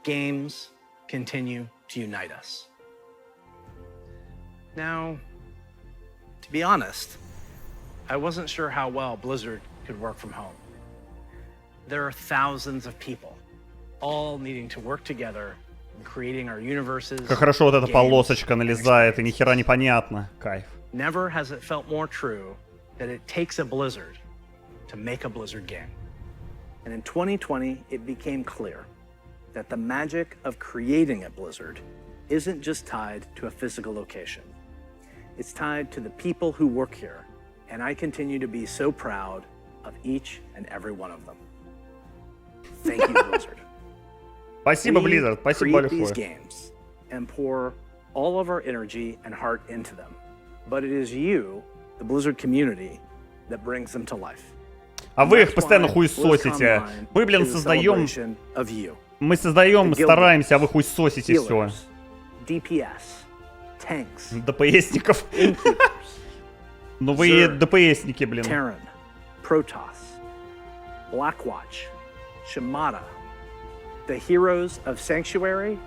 games continue to unite us. Now, to be honest, I wasn't sure how well Blizzard could work from home. There are thousands of people, all needing to work together in creating our universes. Как хорошо вот эта полосочка налезает, и ни хера непонятно. Кайф. Never has it felt more true that it takes a Blizzard to make a Blizzard game. And in 2020, it became clear that the magic of creating a Blizzard isn't just tied to a physical location. It's tied to the people who work here, and I continue to be so proud of each and every one of them. Thank you, Blizzard. Спасибо, Blizzard. Спасибо большое. We create these большое. games and pour all of our energy and heart into them. But it is you, the Blizzard community, that brings them to life. А вы их постоянно хуесосите. Мы, блин, создаем... Мы создаем, стараемся, а вы хуесосите все. DPS, tanks, ДПСников. Ну вы ДПСники, блин. Terran, Protoss, Blackwatch, Shimada, the heroes of Sanctuary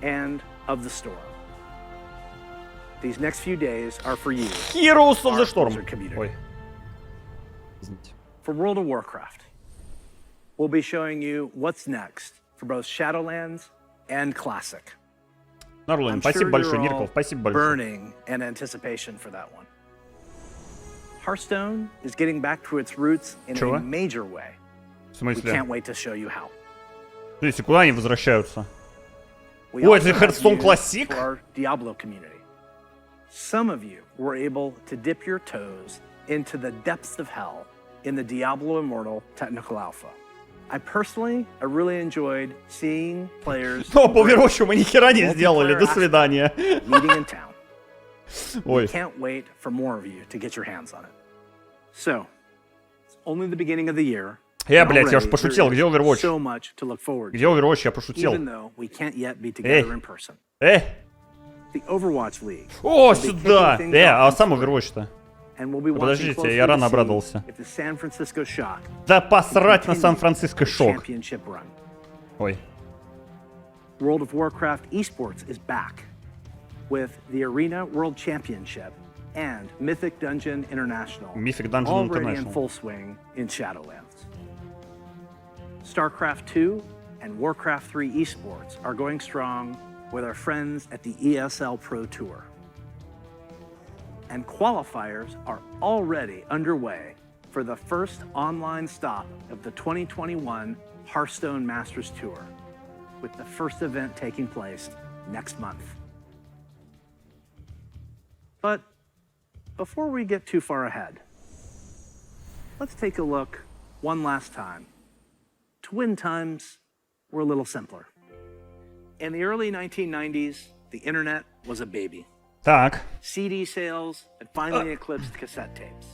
and of the Storm. These next few days are for you. Heroes of the Storm. Ой. Извините. For World of Warcraft, we'll be showing you what's next for both Shadowlands and Classic. Нарлайн, спасибо большое, Нирков, спасибо большое. Burning in anticipation for that one. Hearthstone is getting back to its roots in a major way. В смысле? We can't wait to show you how. Смотрите, куда они возвращаются? Ой, это Hearthstone Classic? Our Diablo community. Some of you were able to dip your toes into the depths of hell in the Diablo Immortal Technical Alpha. I really enjoyed seeing players. Но по Overwatch мы ни хера не сделали. До свидания. Meeting in town. Ой. We can't wait for more of you to get your hands on it. So, it's only the beginning of the year. Блядь, я уж пошутил. Где Overwatch? So much to look forward to. Где Overwatch? Я пошутил. Even though we can't yet be together in person. The Overwatch League. О, сюда! А сам Overwatch-то? Подождите, я рано обрадовался. Да посрать на Сан-Франциско шок. Ой. World of Warcraft esports is back with the Arena World Championship and Mythic Dungeon International. Already in full swing in Shadowlands. StarCraft 2 and Warcraft 3 esports are going strong with our friends at the ESL Pro Tour. And qualifiers are already underway for the first online stop of the 2021 Hearthstone Masters Tour, with the first event taking place next month. But before we get too far ahead, let's take a look one last time to when times were a little simpler. In the early 1990s, the internet was a baby. Так. CD sales had finally eclipsed cassette tapes.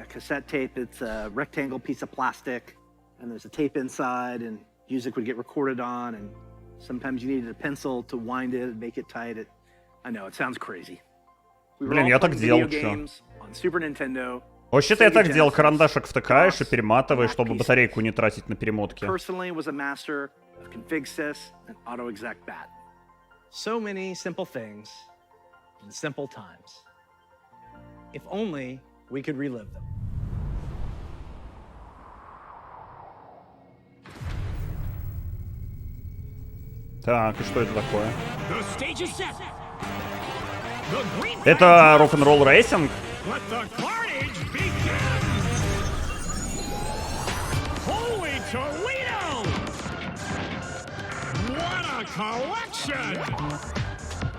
Cassette tape, it's a rectangle piece of plastic, and there's a tape inside, and music would get recorded on, and sometimes you needed a pencil to wind it and make it tight. I know, it sounds crazy. Блин, я так делал, чё? Вообще-то я так делал, карандашик втыкаешь и перематываешь, чтобы батарейку не тратить на перемотки. So many simple things in simple times. If only we could relive them. Так, и что это такое? Это рок-н-ролл рейсинг?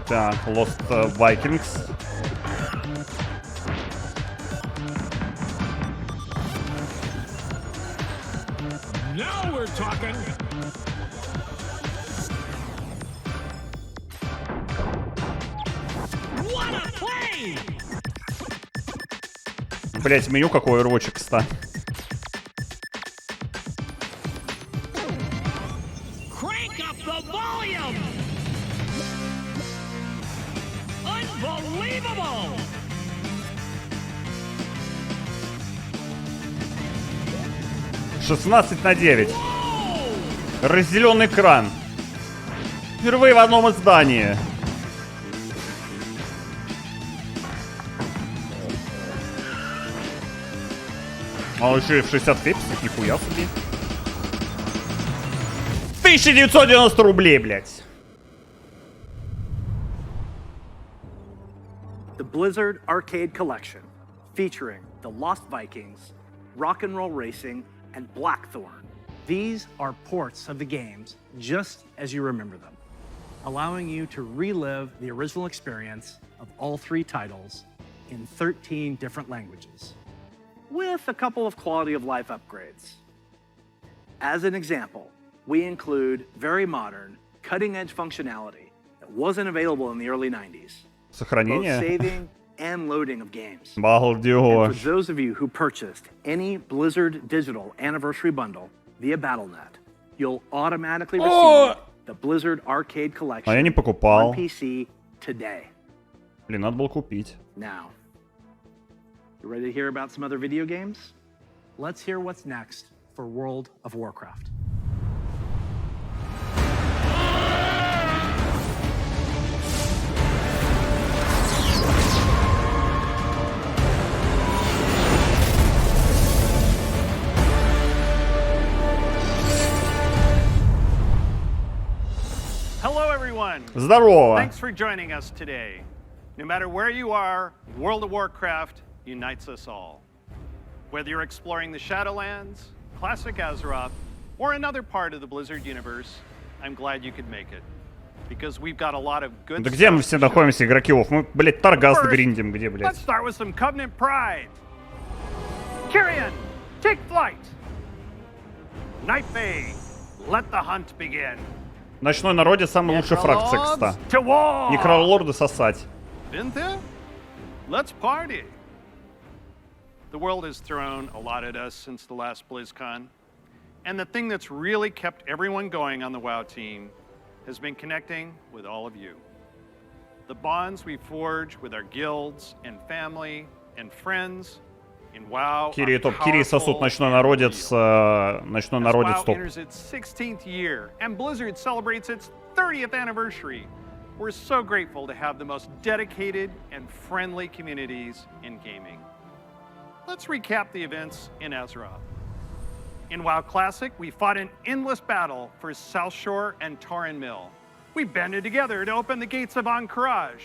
Так, Lost Vikings. Now we're talking. What a play! Блять, меню какое Overwatch, кстати. Crank up the volume! Unbelievable! «16:9. Разделенный экран. Впервые в одном издании. А он еще и в 60 фепсов, нихуя себе. 1990 рублей, блядь. The Blizzard Arcade Collection, featuring the Lost Vikings, Rock and Roll Racing, and Blackthorn. These are ports of the games just as you remember them, allowing you to relive the original experience of all three titles in 13 different languages, with a couple of quality of life upgrades. As an example, we include very modern, cutting-edge functionality that wasn't available in the early 90s. Сохранение. Both saving and loading of games. Балдёж. And for those of you who purchased any Blizzard Digital Anniversary Bundle via Battle.net, you'll automatically receive the Blizzard Arcade Collection А я не покупал. on PC today. Блин, надо было купить. Now, you ready to hear about some other video games? Let's hear what's next for World of Warcraft. Hello, everyone. Здорово. Thanks for joining us today. No matter where you are, World of Warcraft unites us all. Whether you're exploring the Shadowlands, classic Azeroth, or another part of the Blizzard universe, I'm glad you could make it. Because we've got a lot of good Да где мы все находимся, игроков? Мы, блядь, Таргаст гриндим, где, Let's блядь? start with some Covenant Pride. Kyrian, take flight. Night Fae, let the hunt begin. Ночной народе самая лучшая фракция, кстати. To war. Некролорды сосать. Bintha? Let's party. The world has thrown a lot at us since the last BlizzCon. And the thing that's really kept everyone going on the WoW team has been connecting with all of you. The bonds we forge with our guilds and family and friends in WoW Кири are топ. Кири сосут powerful ночной and народец. real. Ночной As народец WoW топ. enters its 16th year and Blizzard celebrates its 30th anniversary, we're so grateful to have the most dedicated and friendly communities in gaming. Let's recap the events in Azeroth. In WoW Classic, we fought an endless battle for South Shore and Tauren Mill. We banded together to open the gates of Ahn'Qiraj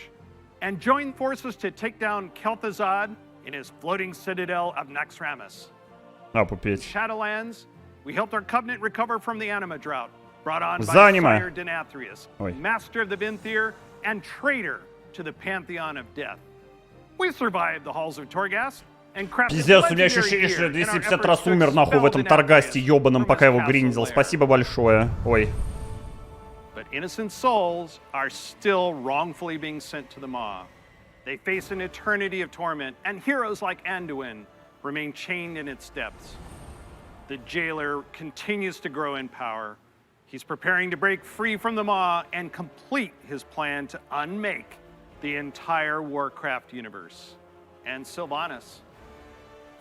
and joined forces to take down Kel'Thuzad in his floating citadel of Naxxramas. А, попеть. Shadowlands, we helped our Covenant recover from the Anima drought, brought on by Занима. Sire Denathrius, Ой. master of the Vinthier and traitor to the Pantheon of Death. We survived the halls of Torghast and crafted Пиздец, у меня legendary ощущение, gear что я in our 250 efforts раз to умер нахуй в expel этом Таргасте Denathrius ёбаном, from пока his его castle гриндил. lair. Спасибо большое. Ой. But innocent souls are still wrongfully being sent to the Maw. They face an eternity of torment, and heroes like Anduin remain chained in its depths. The jailer continues to grow in power. He's preparing to break free from the Maw and complete his plan to unmake the entire Warcraft universe. And Sylvanas,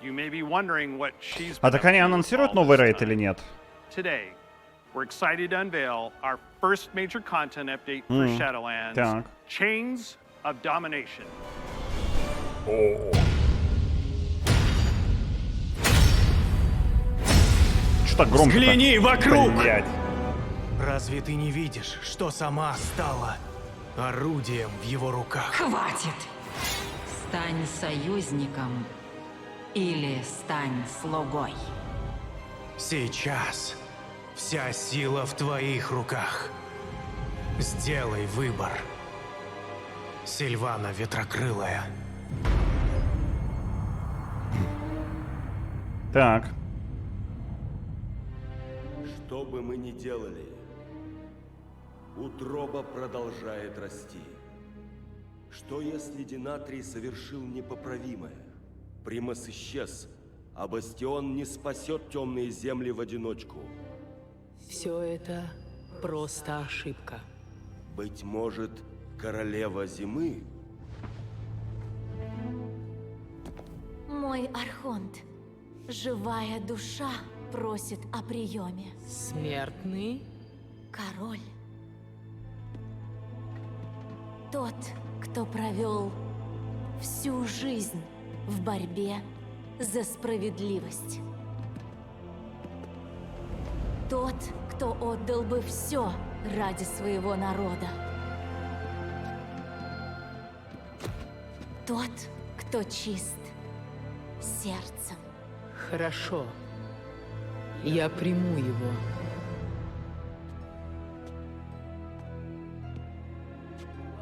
you may be wondering what she's А been так up они to анонсируют all новый this рейд time. или нет? Today, we're excited to unveil our first major content update for Shadowlands, Так. Chains of Domination. Что так громко? Взгляни вокруг! Блядь. Разве ты не видишь, что сама стала орудием в его руках? Хватит! Стань союзником или стань слугой. Сейчас вся сила в твоих руках. Сделай выбор. Сильвана Ветрокрылая. Так. Что бы мы ни делали, утроба продолжает расти. Что если Денатрий совершил непоправимое? Примас исчез, а Бастион не спасет темные земли в одиночку. Все это просто ошибка. Быть может, королева зимы? Мой Архонт, живая душа просит о приеме. Смертный? Король, Тот, кто провел всю жизнь в борьбе за справедливость. Тот, кто отдал бы все ради своего народа. Тот, кто чист сердцем. Хорошо. Я приму его.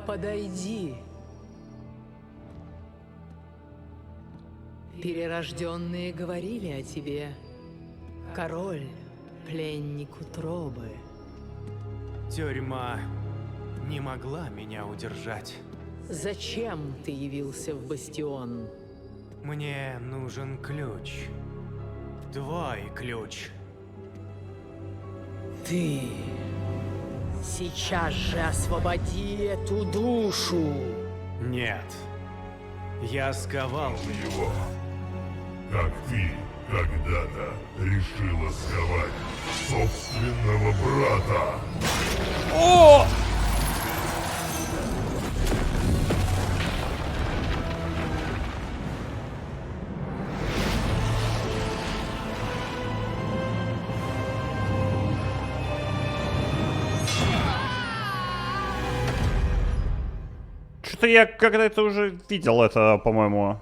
Подойди. Перерожденные говорили о тебе. Король, пленник утробы. Тюрьма не могла меня удержать. Зачем ты явился в Бастион? Мне нужен ключ. Твой ключ. Ты сейчас же освободи эту душу. Нет. Я сковал его, как ты когда-то решила сковать собственного брата. О! Что-то я когда-то уже видел это, по-моему.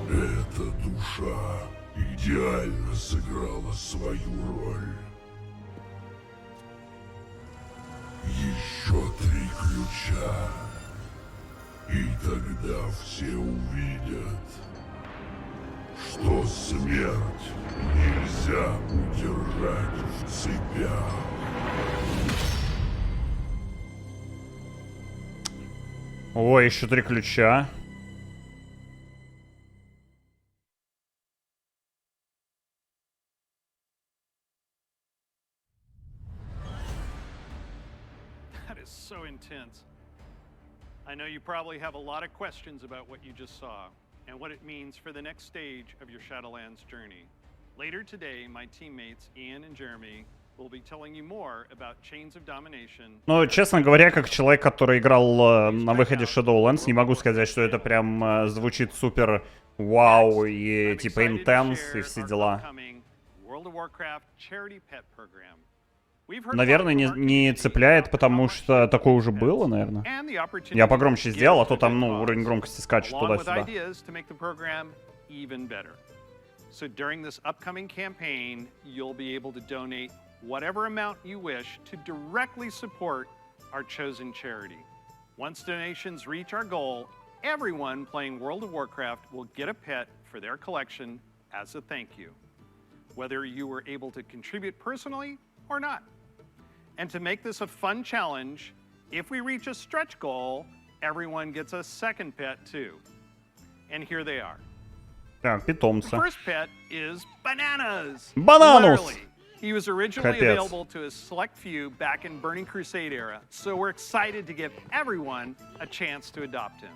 Эта душа идеально сыграла свою роль. Еще 3 ключа, и тогда все увидят, что смерть нельзя удержать в цепях. О, еще 3 ключа. So intense. I know you probably have a lot of questions about what you just saw and what it means for the next stage of your Shadowlands journey. Later today, my teammates Ian and Jeremy will be telling you more about Chains of Domination. Ну, честно говоря, как человек, который играл на выходе Shadowlands, не могу сказать, что это прям звучит супер вау и типа интенс и все дела. Наверное, не цепляет, потому что такое уже было, наверное. Я погромче сделал, а то там, ну, уровень громкости скачет туда-сюда. So during this upcoming campaign, you'll be able to donate whatever amount you wish to directly support our chosen charity. Once donations reach our goal, everyone playing World of Warcraft will get a pet for their collection as a thank you, whether you were able to contribute personally or not. And to make this a fun challenge, if we reach a stretch goal, everyone gets a second pet too. And here they are. Так, питомцы. The first pet is Bananas. Bananas! Literally. He was originally available to a select few back in Burning Crusade era, so we're excited to give everyone a chance to adopt him.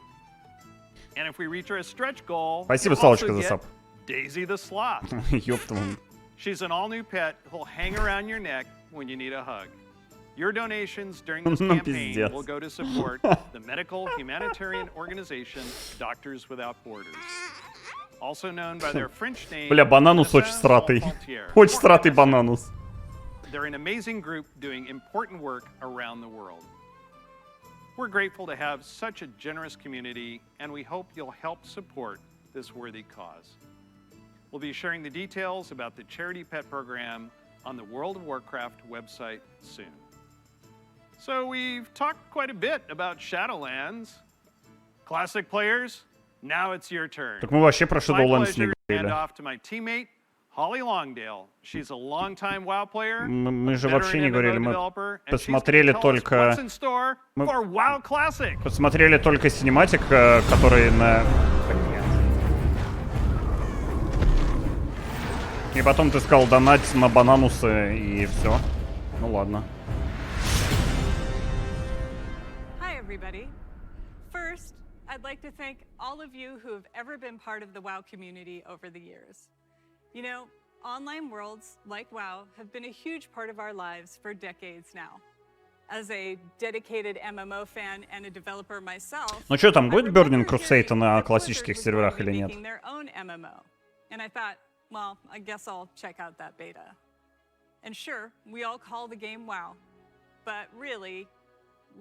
And if we reach our stretch goal, Спасибо, we'll Салочка, also за get сап. Daisy the Sloth. Ёптам. She's an all-new pet who'll hang around your neck when you need a hug. Your donations during this campaign will go to support the medical humanitarian organization Doctors Without Borders, also known by their French name. Бля, Бананус очень сратый. Очень сратый Бананус. They're an amazing group doing important work around the world. We're grateful to have such a generous community, and we hope you'll help support this worthy cause. We'll be sharing the details about the Charity Pet Program on the World of Warcraft website soon. So we've talked quite a bit about Shadowlands. Classic players, now it's your turn. Так мы вообще про Shadowlands не говорили. Мы же вообще не говорили, мы посмотрели только... Мы посмотрели только синематик, который на... И потом ты сказал донать на Бананусы и все. Ну ладно. Hi, everybody. First, I'd like to thank all of you who have ever been part of the WoW community over the years. You know, online worlds like WoW have been a huge part of our lives for decades now. As a dedicated MMO fan and a developer myself, ну что там, будет Burning Crusade на классических серверах или нет? And I thought, well, I guess I'll check out that beta. And sure, we all call the game WoW, but really,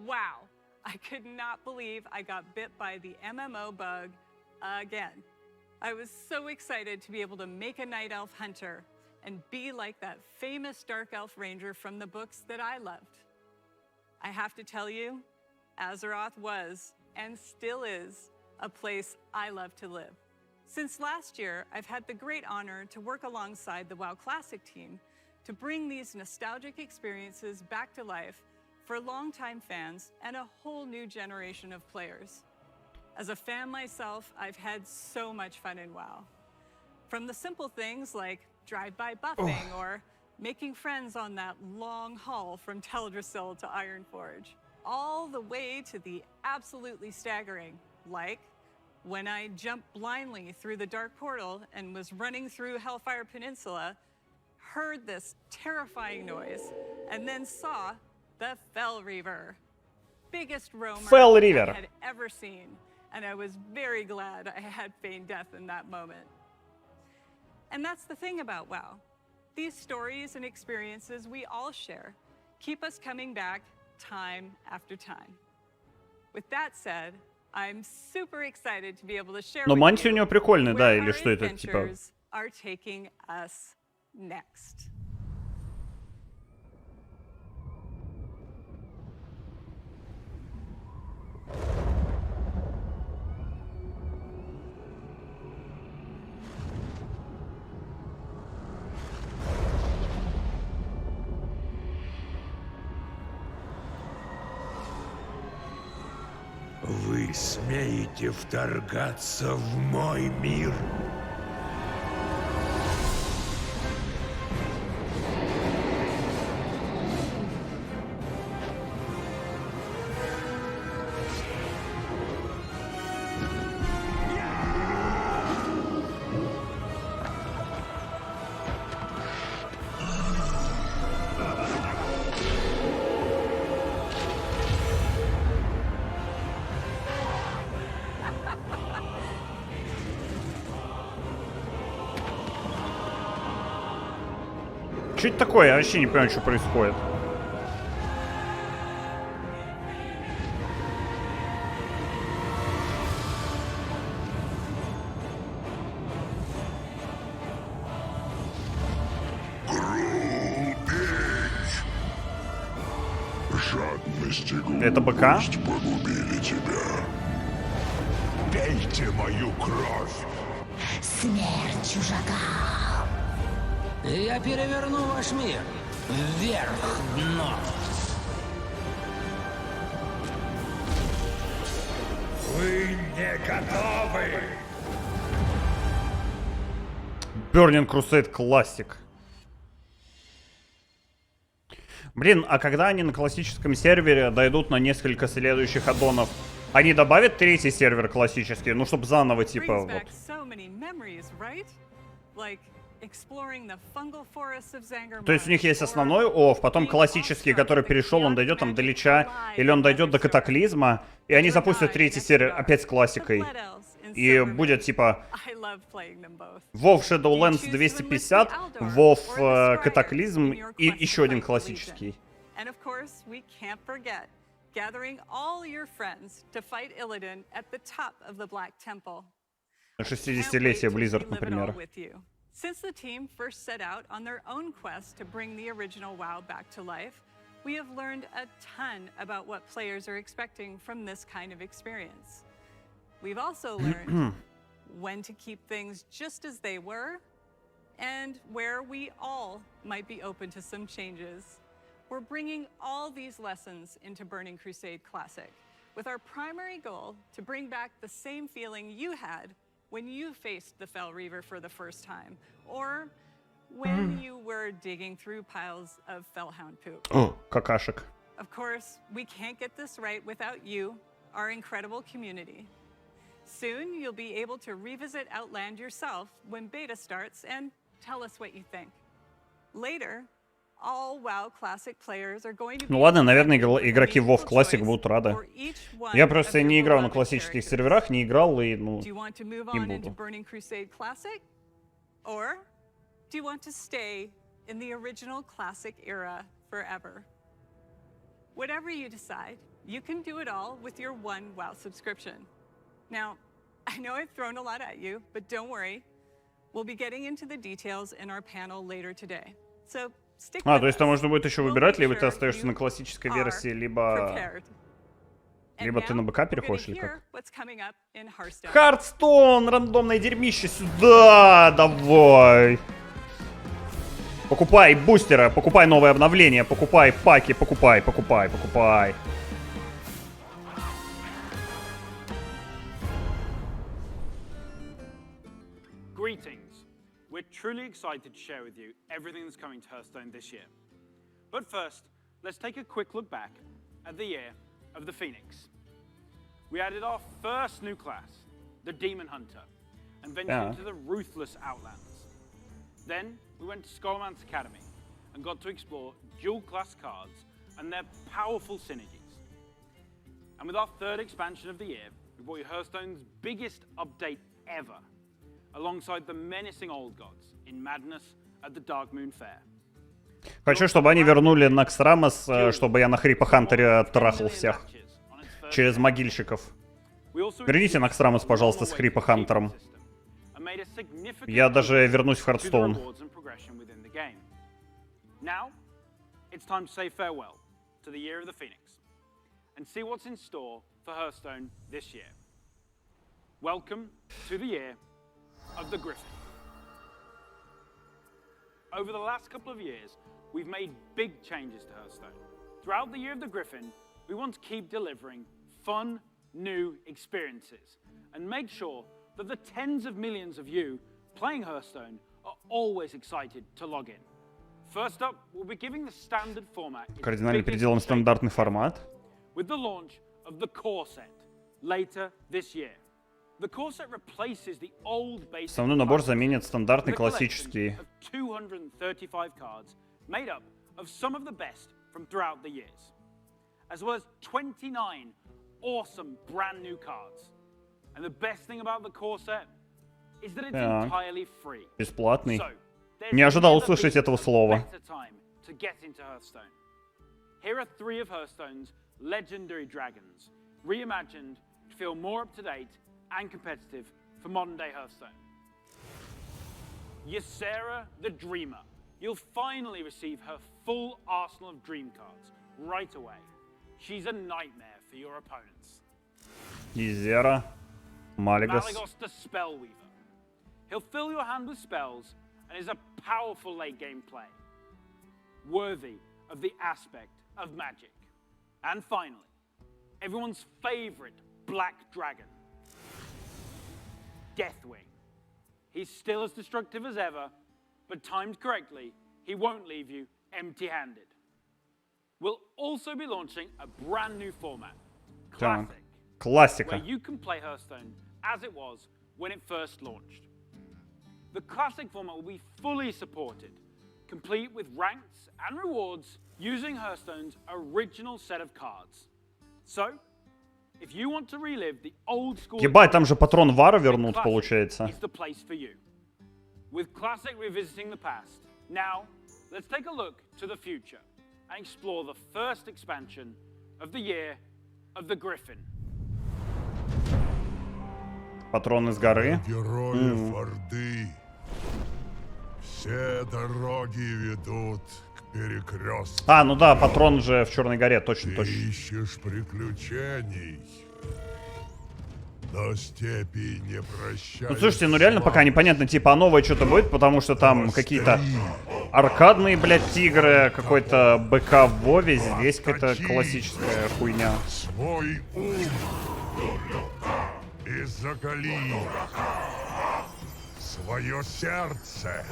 wow. I could not believe I got bit by the MMO bug again. I was so excited to be able to make a Night Elf Hunter and be like that famous Dark Elf Ranger from the books that I loved. I have to tell you, Azeroth was, and still is, a place I love to live. Since last year, I've had the great honor to work alongside the WoW Classic team to bring these nostalgic experiences back to life for longtime fans and a whole new generation of players. As a fan myself, I've had so much fun in WoW. From the simple things like drive-by buffing or making friends on that long haul from Teldrassil to Ironforge, all the way to the absolutely staggering, like when I jumped blindly through the Dark Portal and was running through Hellfire Peninsula, heard this terrifying noise, and then saw the Fell Reaver. Biggest roamer I had ever seen, and I was very glad I had feigned death in that moment. And that's the thing about WoW. These stories and experiences we all share keep us coming back time after time. With that said, I'm super excited to be able to share with мантия у you него прикольная, да, where или our что это, типа? adventures are taking us next. Вы смеете вторгаться в мой мир? Что это такое? Я вообще не понимаю, что происходит. Жадность и Это БК? глупость погубили тебя. Пейте мою кровь. Смерть чужака. Я переверну ваш мир вверх дном. Вы не готовы. Burning Crusade Classic. Блин, а когда они на классическом сервере дойдут на несколько следующих аддонов, они добавят третий сервер классический, ну чтобы заново типа вот. То есть у них есть основной ОФ, потом классический, который перешел, он дойдет там до Лича, или он дойдет до Катаклизма, и они запустят третий сервер опять с классикой. И будет типа WoW Shadowlands 250, WoW Катаклизм и еще один классический. На 60-летие Blizzard, например. Since the team first set out on their own quest to bring the original WoW back to life, we have learned a ton about what players are expecting from this kind of experience. We've also learned when to keep things just as they were and where we all might be open to some changes. We're bringing all these lessons into Burning Crusade Classic, with our primary goal to bring back the same feeling you had when you faced the Fell Reaver for the first time, or when you were or digging through piles of fellhound poop. О, какашек. Of course, we can't get this right without you, our incredible community. Soon, you'll be able to revisit Outland yourself when beta starts and tell us what you think. Later, all WoW Classic players are going to be... Ну ладно, наверное, игроки в WoW Classic будут рады. Я просто не играл на классических серверах, не играл и, ну, не буду. Or do you want to stay in the original Classic era forever? Whatever you decide, you can do it all with your one WoW subscription. Now, I know I've thrown a lot at you, but don't worry. We'll be getting into the details in our panel later today. So stick with us. То есть там можно будет еще выбирать, либо ты остаешься на классической версии, либо ты на БК переходишь, или как? Хардстоун! Рандомное дерьмище сюда! Давай! Покупай бустеры, покупай новые обновления, покупай паки, покупай. Greetings. We're truly excited to share with you everything that's coming to Hearthstone this year. But first, let's take a quick look back at the year of the Phoenix. We added our first new class, the Demon Hunter, and ventured into the ruthless Outlands. Then, we went to Skullman's Academy and got to explore dual-class cards and their powerful synergies. And with our third expansion of the year, we brought you Hearthstone's biggest update ever, alongside the menacing old gods in Madness at the Dark Moon Fair. Хочу, чтобы они вернули Наксрамос, чтобы я на Хрипа Хантере трахал всех. Через могильщиков. Верните Наксрамос, пожалуйста, с Хрипа Хантером. Я даже вернусь в Хардстоун. Now, it's time to say farewell to the year of the Phoenix and see what's in store for Hearthstone this year. Welcome to the year of the Griffin. Over the last couple of years, we've made big changes to Hearthstone. Throughout the year of the Griffin, we want to keep delivering fun, new experiences and make sure that the tens of millions of you playing Hearthstone are always excited to log in. First up, we'll be giving the standard format Кардинально переделан стандартный формат. with the launch of the core set later this year. The core set replaces the old basic Основной набор заменит стандартный классический. 235 cards made up of some of the best from throughout the years, as well as 29 awesome brand new cards. And the best thing about the core set is that it's entirely free. Бесплатный. So, Не ожидал услышать этого слова. to get into Hearthstone. Here are 3 of Hearthstone's legendary dragons, reimagined to feel more up-to-date and competitive for modern-day Hearthstone. Ysera the Dreamer. You'll finally receive her full arsenal of dream cards right away. She's a nightmare for your opponents. Ysera. Malygos. Malygos the Spellweaver. He'll fill your hand with spells and is a powerful late-game play, worthy of the aspect of magic. And finally, everyone's favorite black dragon, Deathwing. He's still as destructive as ever, but timed correctly, he won't leave you empty-handed. We'll also be launching a brand new format, Classic, Классика. where you can play Hearthstone as it was when it first launched. The Classic format will be fully supported, complete with ranks and rewards using Hearthstone's original set of cards. So, if you want to relive the old school, Ебать, там же патрон Вара вернут, получается. is the place for you. With Classic revisiting the past, now let's take a look to the future and explore the first expansion of the year of the Griffin. Патрон из горы. Героев Орды. Все дороги ведут к перекрестку. Ну да, патрон же в Черной горе, точно. Ищешь приключений. До степи не прощай. Ну слушайте, реально пока непонятно, типа, новое что-то будет, потому что там какие-то аркадные, блядь, тигры, какой-то БК в Вове, здесь какая-то классическая хуйня. Свой ум и закали свое сердце.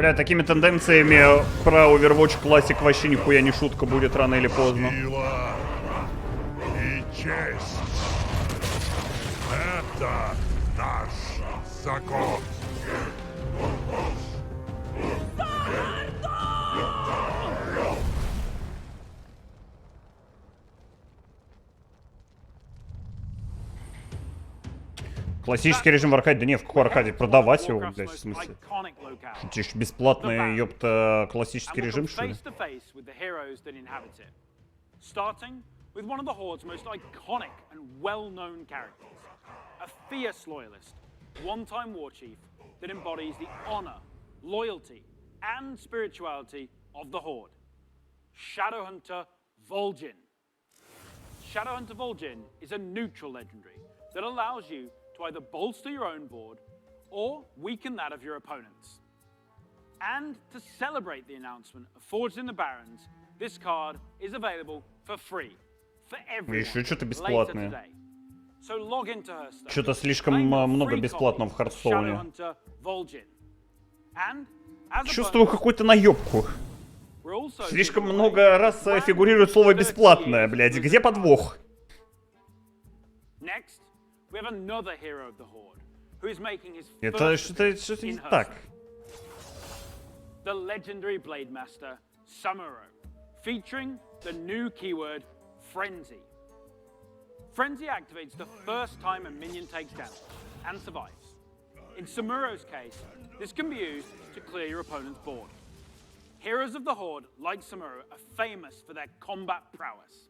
Бля, такими тенденциями про овервоч классик вообще нихуя не шутка будет рано или поздно. Сила и честь. Это наш закон. Классический режим в аркаде? Да не, в какой аркаде? Продавать его, блядь, в смысле? Тише, бесплатный, ёпта, классический режим, что ли? Starting with one of the Horde's most iconic and well-known characters, a fierce loyalist, one-time war chief that embodies the honor, loyalty, and spirituality of the Horde, Shadowhunter Vol'jin. Shadowhunter Vol'jin is a neutral legendary that allows you to either bolster your own board or weaken that of your opponents. And to celebrate the announcement of Forged in the Barrens, this card is available for free for everyone later today. So log into Hearthstone. Что-то слишком много бесплатного в Хардстоуне. Чувствую какую-то наебку. Слишком много раз фигурирует слово бесплатное, блядь. Где подвох? Это что-то не так. The legendary Blade Master, Samuro, featuring the new keyword, Frenzy. Frenzy activates the first time a minion takes damage and survives. In Samuro's case, this can be used to clear your opponent's board. Heroes of the Horde, like Samuro, are famous for their combat prowess,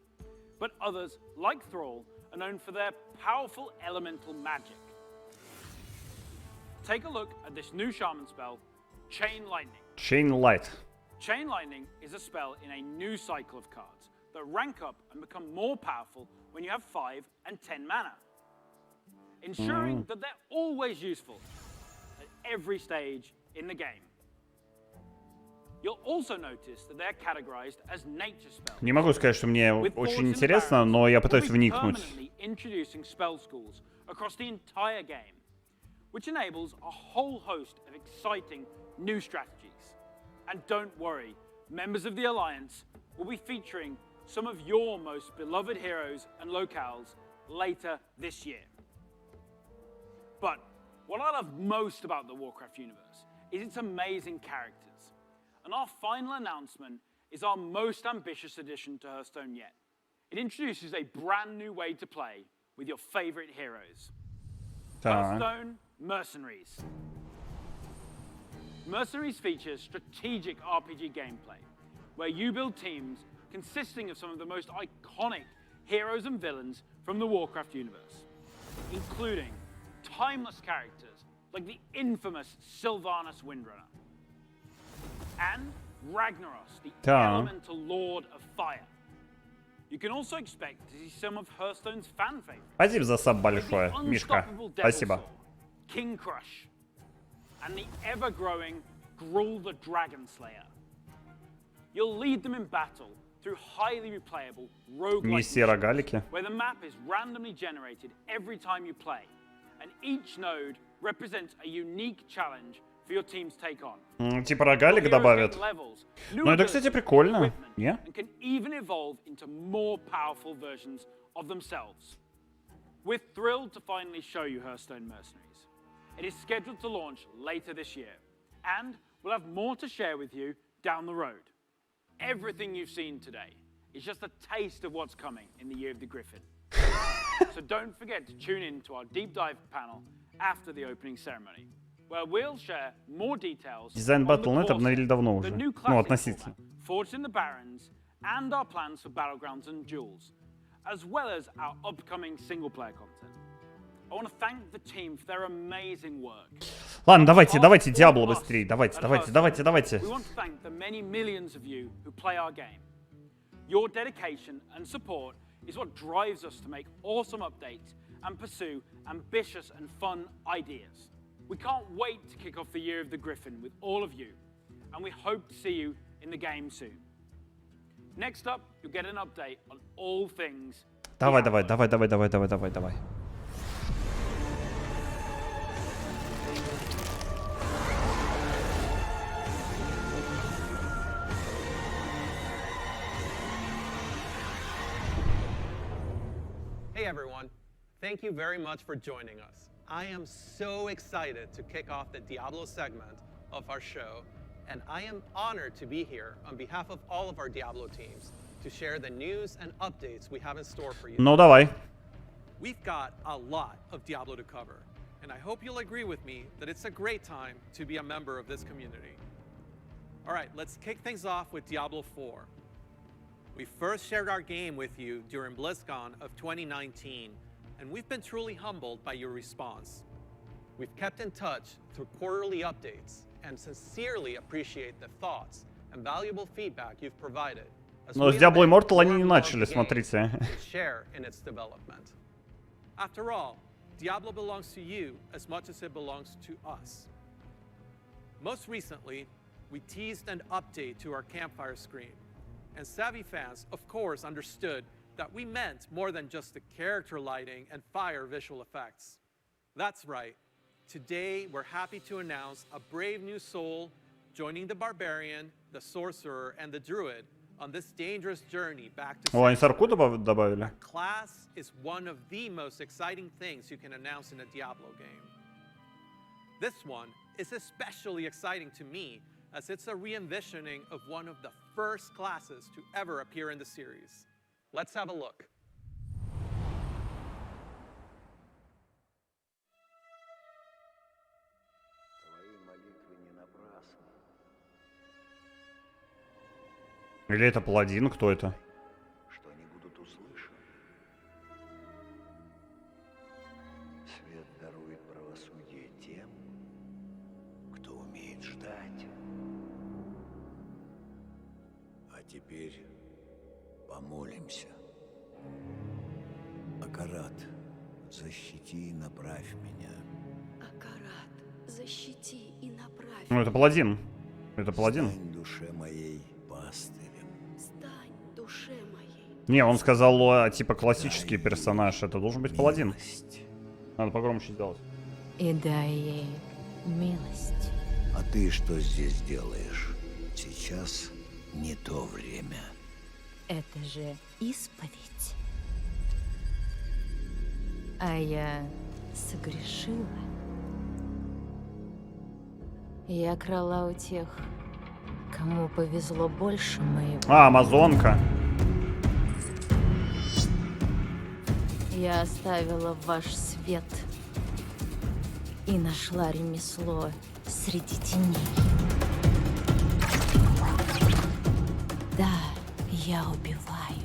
but others, like Thrall, are known for their powerful elemental magic. Take a look at this new shaman spell, Chain Lightning. Chain Light. Chain Lightning is a spell in a new cycle of cards that rank up and become more powerful when you have 5 and 10 mana, ensuring that they're always useful at every stage in the game. You'll also notice that they're categorized as nature spells. Не могу сказать, что мне очень интересно, но я пытаюсь вникнуть. Introducing spell schools across the entire game, which enables a whole host of exciting new strategies. And don't worry, members of the Alliance will be featuring some of your most beloved heroes and locales later this year. But what I love most about the Warcraft universe is its amazing characters. And our final announcement is our most ambitious addition to Hearthstone yet. It introduces a brand new way to play with your favorite heroes. Hearthstone Mercenaries. Mercenaries features strategic RPG gameplay, where you build teams consisting of some of the most iconic heroes and villains from the Warcraft universe, including timeless characters like the infamous Sylvanas Windrunner, and Ragnaros, the elemental lord of fire. You can also expect to see some of Hearthstone's fan favorites. Спасибо за саб большое, Мишка. Спасибо. King Crush, and the ever-growing Gruul the Dragon Slayer. You'll lead them in battle through highly replayable roguelike missions, where the map is randomly generated every time you play, and each node represents a unique challenge for your team to take on. Типа рогалик добавят. Ну это, кстати, прикольно. Не? And can even evolve into more powerful versions of themselves. We're thrilled to finally show you Hearthstone Mercenaries. It is scheduled to launch later this year, and we'll have more to share with you down the road. Everything you've seen today is just a taste of what's coming in the Year of the Griffin. So don't forget to tune in to our deep dive panel after the opening ceremony, where we'll share more details Дизайн on the Battle.net обновили давно уже. new Ну, classic относительно. format, Forged in the Barrens, and our plans for Battlegrounds and Duels, as well as our upcoming single-player content. I want to thank the team for their amazing work. Ладно, давайте Диабло быстрее. Давайте. We want to thank the many millions of you who play our game. Your dedication and support is what drives us to make awesome updates and pursue ambitious and fun ideas. We can't wait to kick off the Year of the Griffin with all of you, and we hope to see you in the game soon. Next up, you'll get an update on all things. Давай. everyone. Thank you very much for joining us. I am so excited to kick off the Diablo segment of our show, and I am honored to be here on behalf of all of our Diablo teams to share the news and updates we have in store for you. Ну давай. We've got a lot of Diablo to cover, and I hope you'll agree with me that it's a great time to be a member of this community. All right, let's kick things off with Diablo 4. We first shared our game with you during Blizzcon of 2019, and we've been truly humbled by your response. We've kept in touch through quarterly updates and sincerely appreciate the thoughts and valuable feedback you've provided. Но с Diablo Immortal они не начали, смотрите. Share in its development. After all, Diablo belongs to you as much as it belongs to us. Most recently, we teased an update to our campfire screen, and savvy fans, of course, understood that we meant more than just the character lighting and fire visual effects. That's right. Today, we're happy to announce a brave new soul joining the barbarian, the sorcerer, and the druid on this dangerous journey back to О, они Сарку добавили. Class is one of the most exciting things you can announce in a Diablo game. This one is especially exciting to me as it's a re-envisioning of one of the first classes to ever appear in the series. Let's have a look. Или это паладин? Кто это? Что они будут услышаны. Свет дарует правосудие тем, кто умеет ждать. А теперь помолимся. Акарат, защити и направь меня. Акарат, защити и направь. Ну это паладин. Это паладин. Стань душе моей пастырем. Стань душе моей. Не, он сказал, типа, классический персонаж. Это должен быть паладин. Надо погромче сделать. И дай ей милость. А ты что здесь делаешь? Сейчас не то время. Это же исповедь. А я согрешила. Я крала у тех, кому повезло больше моего. А, амазонка. Я оставила ваш свет и нашла ремесло среди теней. Да, я убиваю.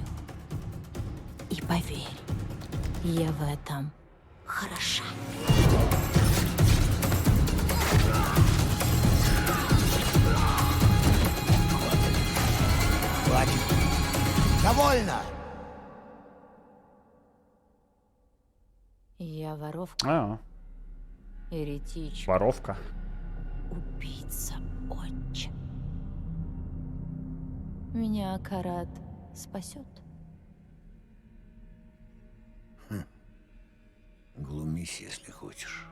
И поверь, я в этом хороша. Хватит. Довольно. Я воровка. А, Еретичка. воровка. Убийца отче. Меня Акарат спасет? Глумись, если хочешь.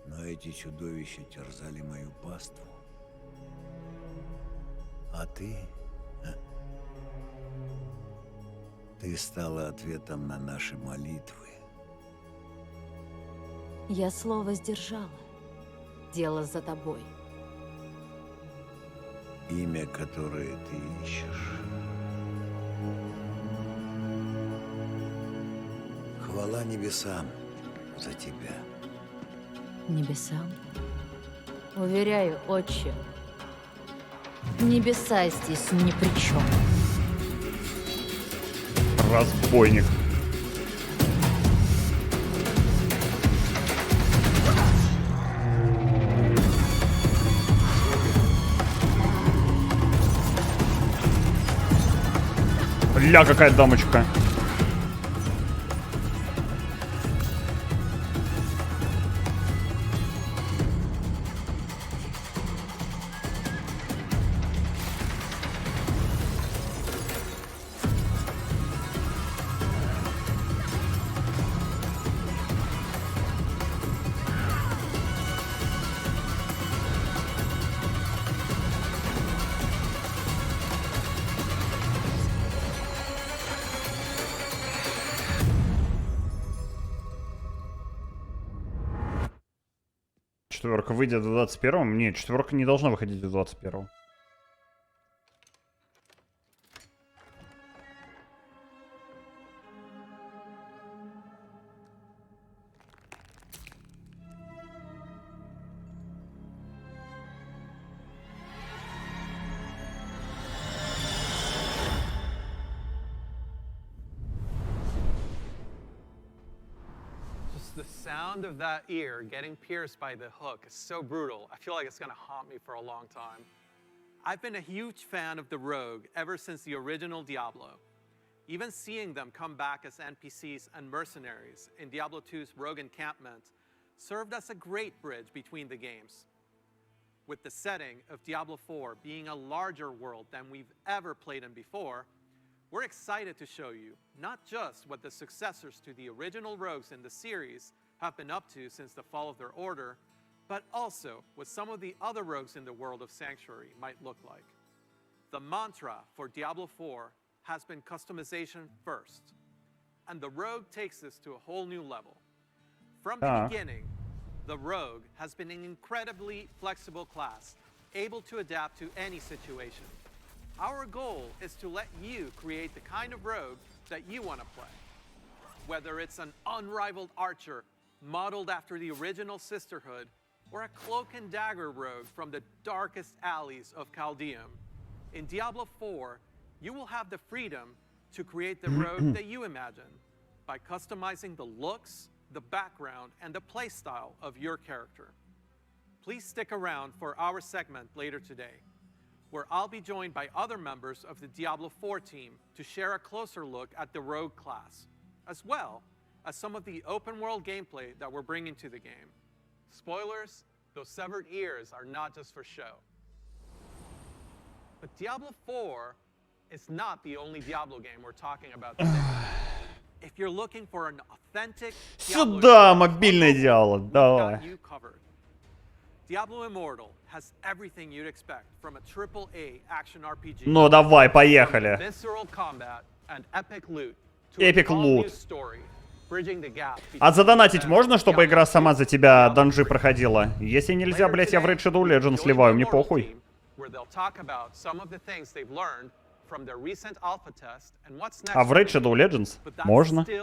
Но эти чудовища терзали мою паству. А ты? Ты стала ответом на наши молитвы. Я слово сдержала. Дело за тобой. Имя, которое ты ищешь. Хвала небесам за тебя. Небесам? Уверяю, отче, небеса здесь ни при чем. Разбойник. Ля, какая дамочка. 4 выйдет в 21-м? Нет, 4 не должна выходить в 21-м. The sound of that ear getting pierced by the hook is so brutal. I feel like it's gonna haunt me for a long time. I've been a huge fan of the Rogue ever since the original Diablo. Even seeing them come back as NPCs and mercenaries in Diablo 2's Rogue Encampment served as a great bridge between the games. With the setting of Diablo 4 being a larger world than we've ever played in before, we're excited to show you not just what the successors to the original Rogues in the series have been up to since the fall of their order, but also what some of the other Rogues in the world of Sanctuary might look like. The mantra for Diablo 4 has been customization first, and the Rogue takes this to a whole new level. From the beginning, the Rogue has been an incredibly flexible class, able to adapt to any situation. Our goal is to let you create the kind of rogue that you want to play. Whether it's an unrivaled archer modeled after the original Sisterhood, or a cloak and dagger rogue from the darkest alleys of Chaldeum, in Diablo 4, you will have the freedom to create the rogue that you imagine by customizing the looks, the background, and the playstyle of your character. Please stick around for our segment later today, where I'll be joined by other members of the Diablo 4 team to share a closer look at the Rogue class, as well as some of the open-world gameplay that we're bringing to the game. Spoilers, those severed ears are not just for show. But Diablo 4 is not the only Diablo game we're talking about today. If you're looking for an authentic Сюда, мобильный Диабло, давай. Diablo Immortal has everything you'd expect from a AAA action RPG. Ну давай, поехали. Visceral combat and epic loot. Эпик лут. А задонатить можно, чтобы игра сама за тебя данжи проходила? Если нельзя, блять, я в Raid Shadow Legends сливаю, мне похуй. А в Raid Shadow Legends можно. Так.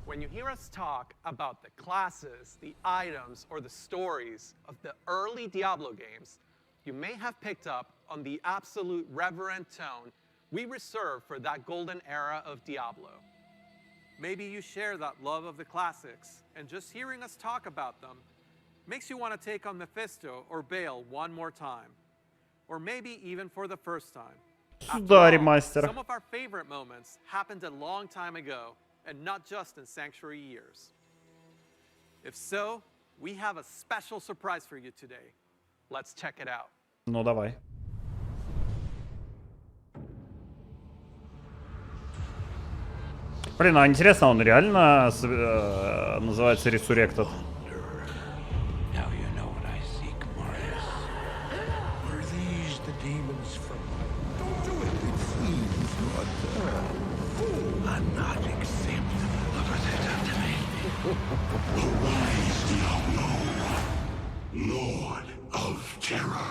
When you hear us talk about the classes, the items, or the stories of the early Diablo games, you may have picked up on the absolute reverent tone we reserve for that golden era of Diablo. Maybe you share that love of the classics, and just hearing us talk about them makes you want to take on Mephisto or Baal one more time. Or maybe even for the first time. Сюда, ремастер. Some of our favorite moments happened a long time ago, and not just in Sanctuary years. If so, we have a special surprise for you today. Let's check it out. Ну давай. Блин, а интересно, он реально называется Resurrected? Arise, Diablo, Lord of Terror.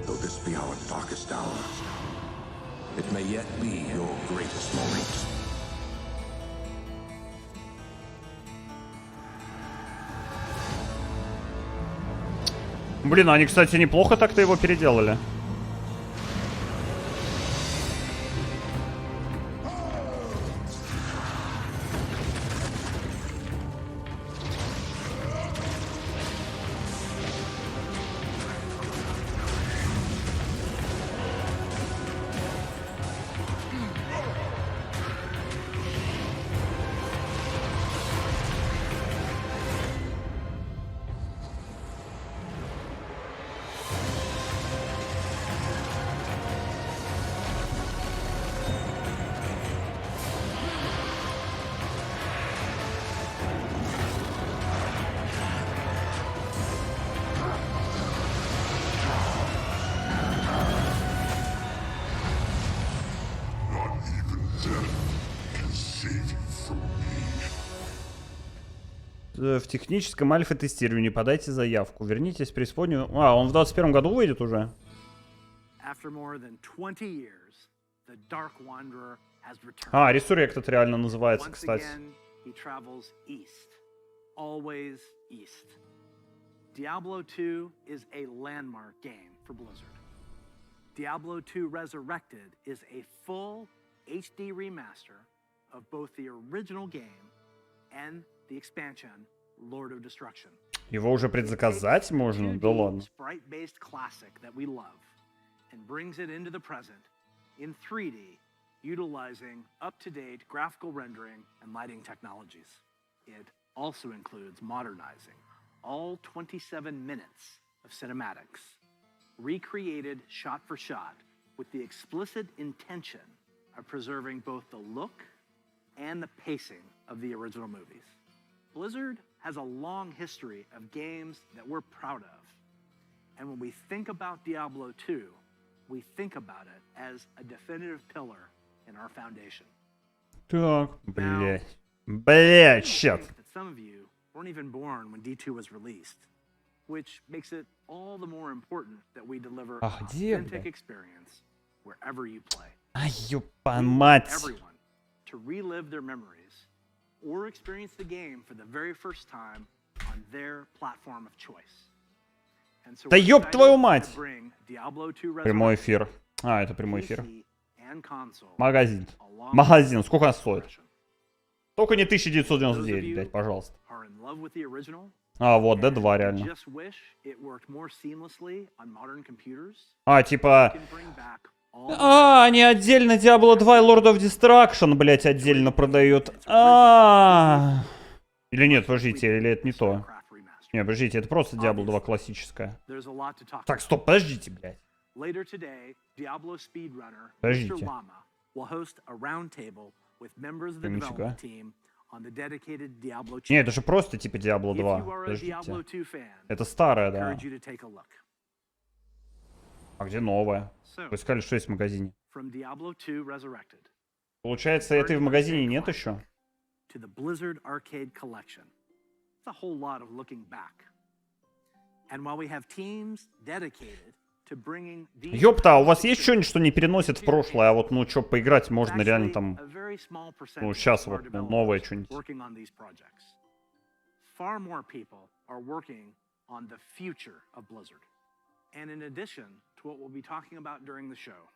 Though this be our darkest hour, it may yet be your greatest moment. Блин, они, кстати, неплохо так-то его переделали. в техническом альфа-тестировании. Подайте заявку. Вернитесь в преисподнюю. А, он в 21 году выйдет уже. А, Resurrect это реально называется, кстати. Diablo 2 is a landmark game for Blizzard. Diablo 2 Resurrected is a full HD remaster of both the original game and the expansion Lord of Destruction. Его уже предзаказать можно? Да ладно. Sprite-based classic that we love and brings it into the present in 3D, utilizing up-to-date graphical rendering and lighting technologies. It also includes modernizing all 27 minutes of cinematics, recreated shot for shot with the explicit intention of preserving both the look and the pacing of the original movies. Blizzard has a long history of games that we're proud of. And when we think about Diablo 2, we think about it as a definitive pillar in our foundation. Так, блять. Блять, щет. Some of you weren't even born when D2 was released, which makes it all the more important that we deliver an authentic experience wherever you play. Ай, ёпа мать. Everyone to relive their memories or experience the game for the very first time on their platform of choice. Да ёб твою мать! Прямой эфир. А, это прямой эфир. Магазин. Магазин. Сколько он стоит? Только не 1999, блядь, пожалуйста. А, вот, D2 реально. А, типа... А, они отдельно Diablo 2 и Lord of Destruction, блядь, отдельно продают. Или нет, подождите, или это не то. Не, подождите, это просто Diablo 2 классическая. Так, стоп, подождите, блядь. Подождите. Нифига. Не, это же просто типа Diablo 2. Подождите. Это старая, да. А где новая? Вы сказали, что есть в магазине. Получается, этой в магазине нет еще? Ёпта, а у вас есть что-нибудь, что не переносит в прошлое, а вот, ну, что, поиграть можно реально там, ну, сейчас вот, ну, новое что-нибудь. And in addition to what we'll be talking about during the show,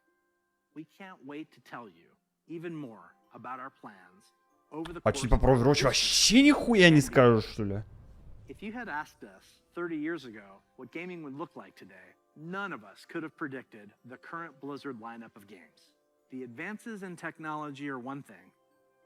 we can't wait to tell you even more about our plans over the course. А типа про Overwatch вообще нихуя не скажешь, что ли? If you had asked us 30 years ago what gaming would look like today, none of us could have predicted the current Blizzard lineup of games. The advances in technology are one thing,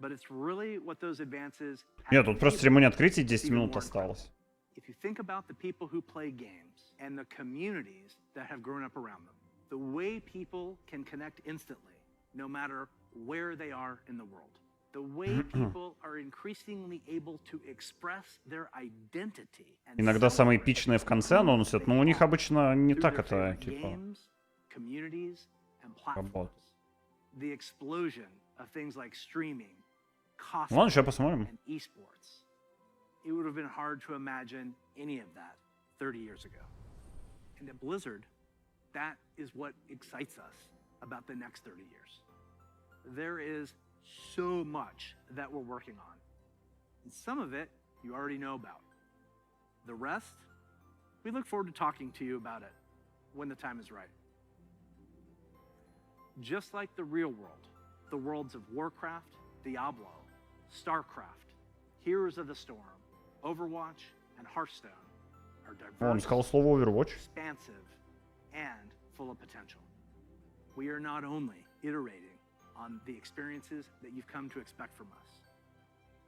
but it's really what those advances. Нет, тут просто церемония открытия 10 минут осталось. If you think about the people who play games and the communities that have grown up around them, the way people can connect instantly, no matter where they are in the world, the way people are increasingly able to express their identity. Иногда самое эпичное в конце анонсят, но у них обычно не так это, типа, работает. The explosion of things like streaming, ладно, сейчас посмотрим. It would have been hard to imagine any of that 30 years ago. And at Blizzard, that is what excites us about the next 30 years. There is so much that we're working on. And some of it you already know about. The rest, we look forward to talking to you about it when the time is right. Just like the real world, the worlds of Warcraft, Diablo, StarCraft, Heroes of the Storm, Overwatch, and Hearthstone are diverse, expansive, and full of potential. We are not only iterating on the experiences that you've come to expect from us,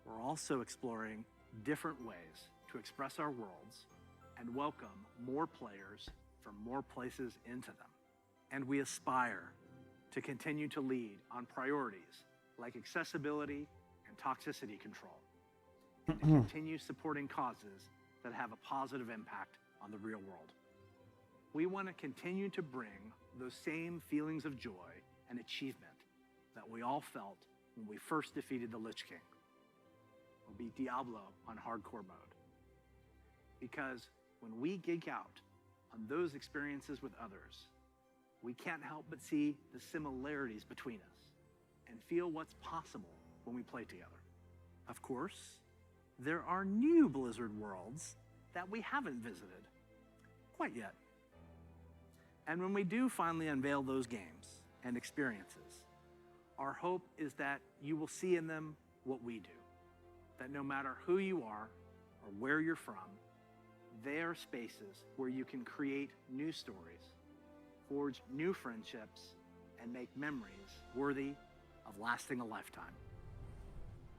we're also exploring different ways to express our worlds and welcome more players from more places into them. And we aspire to continue to lead on priorities like accessibility and toxicity control, and to continue supporting causes that have a positive impact on the real world. We want to continue to bring those same feelings of joy and achievement that we all felt when we first defeated the Lich King, or beat Diablo on hardcore mode. Because when we geek out on those experiences with others, we can't help but see the similarities between us and feel what's possible when we play together. Of course, there are new Blizzard worlds that we haven't visited quite yet. And when we do finally unveil those games and experiences, our hope is that you will see in them what we do. That no matter who you are or where you're from, they are spaces where you can create new stories, forge new friendships, and make memories worthy of lasting a lifetime.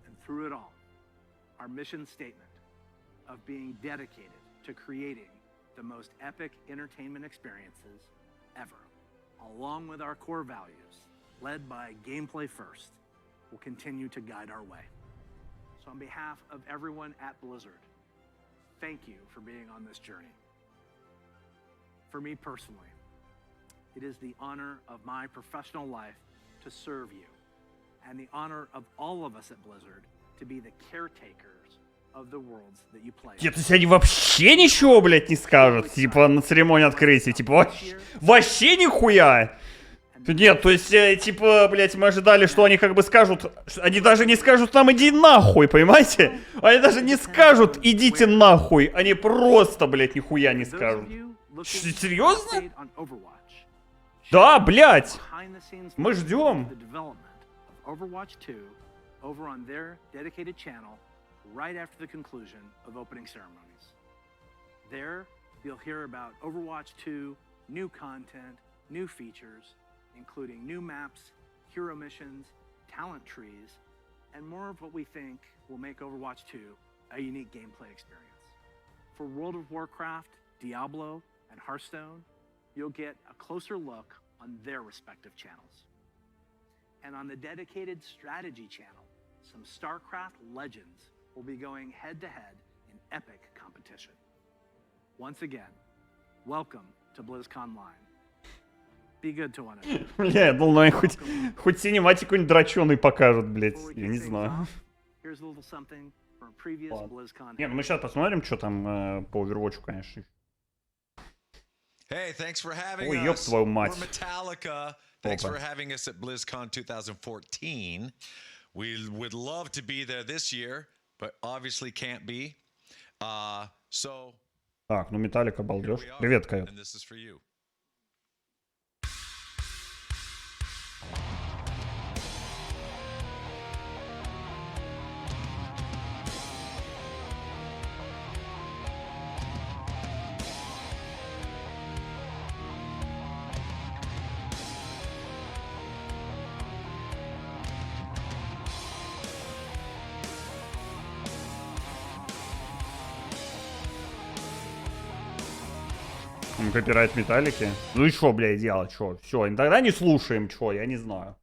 And through it all, our mission statement of being dedicated to creating the most epic entertainment experiences ever, along with our core values, led by gameplay first, will continue to guide our way. So on behalf of everyone at Blizzard, thank you for being on this journey. For me personally, it is the honor of my professional life to serve you, and the honor of all of us at Blizzard to be the caretakers of the worlds that you play. То есть они вообще ничего, блядь, не скажут, типа, на церемонии открытия, типа, вообще нихуя! Нет, то есть, типа, блядь, мы ожидали, что они как бы скажут, они даже не скажут нам иди нахуй, понимаете? Они даже не скажут идите нахуй, они просто, блядь, нихуя не скажут. Серьезно? Да, блядь! Мы ждем. Overwatch 2 over on their dedicated channel right after the conclusion of opening ceremonies. There, you'll hear about Overwatch 2, new content, new features, including new maps, hero missions, talent trees, and more of what we think will make Overwatch 2 a unique gameplay experience. For World of Warcraft, Diablo, and Hearthstone, you'll get a closer look on their respective channels. And on the dedicated strategy channel, some StarCraft legends will be going head-to-head in epic competition. Once again, welcome to BlizzCon Line. Be good to one another. Бля, я думал, они хоть синематику какую-нибудь дроченый покажут, блядь, я не знаю. Here's a little something from previous BlizzCon. Не, ну мы сейчас посмотрим, что там по Overwatch, конечно. Hey, thanks for having Ой, ёб us. твою мать. We're Metallica. Thanks for having us at BlizzCon 2014. We would love to be there this year, but obviously can't be. So. Так, ну Металлика, балдеж. Привет, Кайо. And this is for you. Копирайт Металлики. Ну и что, блядь, делать, что? Все, тогда не слушаем, что, я не знаю.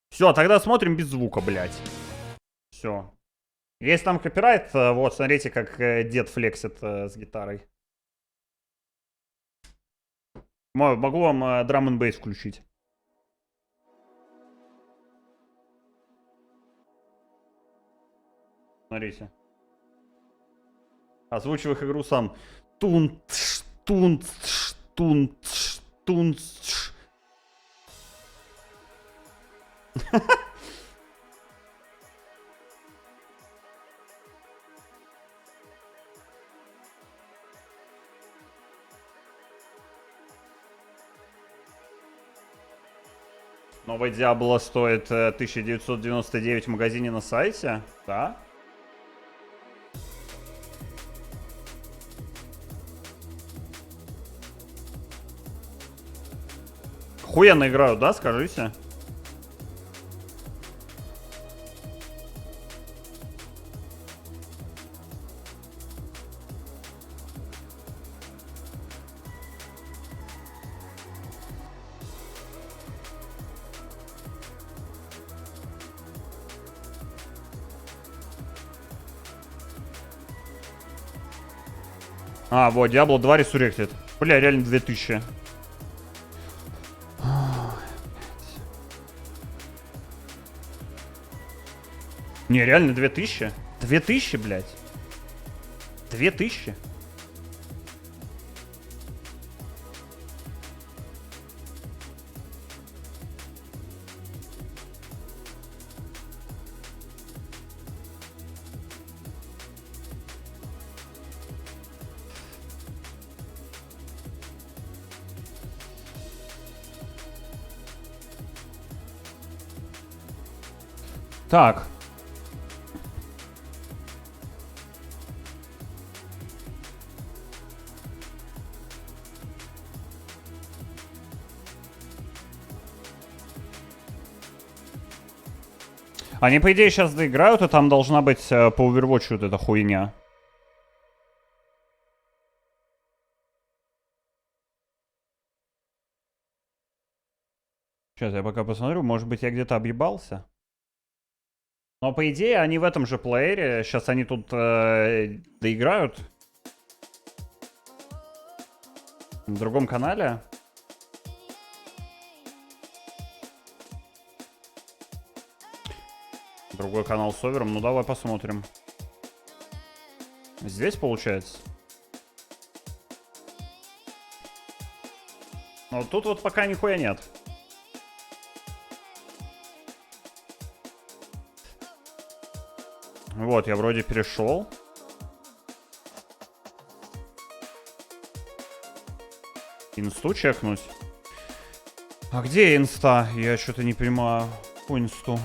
Все, тогда смотрим без звука, блядь. Все. Если там копирайт, вот, смотрите, как дед флексит с гитарой. Могу вам драм н бейс включить. Смотрите. Озвучивай игру сам. Тун-тш. Тунц, тунц, тунц. Новый Diablo стоит 1999 в магазине на сайте, да? Охуенно играют, да, скажите? А, вот, Diablo 2 Resurrected. Бля, реально 2000. Не, реально 2000? 2000, блядь. 2000? Так. Они, по идее, сейчас доиграют, и там должна быть по овервочу вот эта хуйня. Сейчас я пока посмотрю, может быть, я где-то объебался. Но, по идее, они в этом же плеере. Сейчас они тут доиграют. На другом канале. Другой канал с овером. Ну, давай посмотрим. Здесь получается. Но тут вот пока нихуя нет. Вот, я вроде перешел. Инсту чекнуть. А где инста? Я что-то не понимаю. По инсту.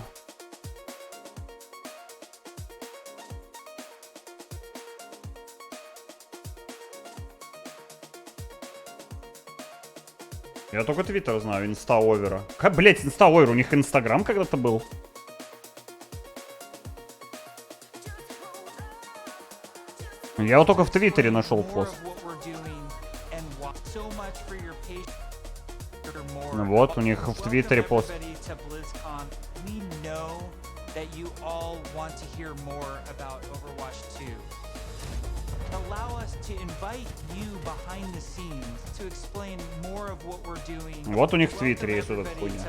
Я только твиттер знаю, инста овера. Как, блять, инста овер, у них инстаграм когда-то был. Я вот только в твиттере нашел пост. Ну вот, у них в твиттере пост. Вот у них в твиттере есть вот эта хуйня.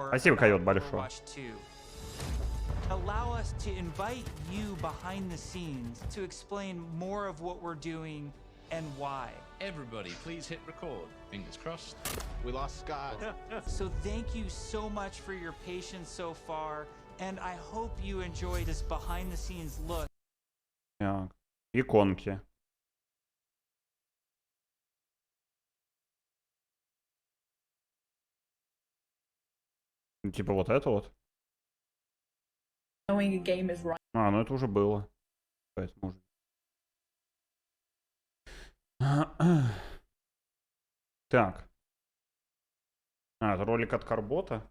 Спасибо, койот, большое. Allow us to invite you behind the scenes to explain more of what we're doing and why. Everybody, please hit record. Fingers crossed. We lost Scott. So thank you so much for your patience so far, and I hope you enjoy this behind the scenes look. Так, иконки. Типа вот это вот. А, ну это уже было. Может. Так. А, это ролик от Карбота.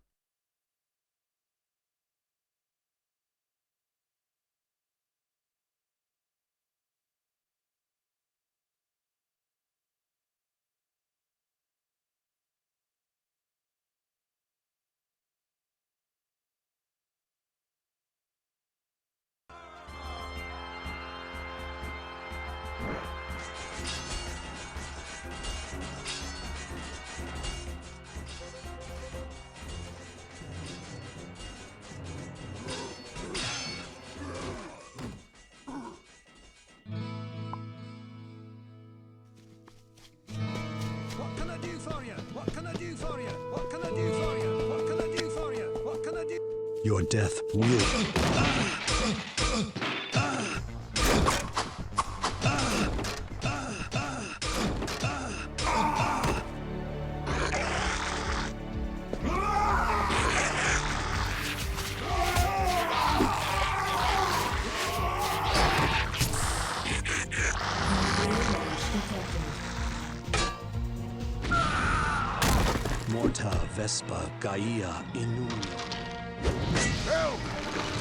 Your death will. Morta Vespa Gaia Inu. Help!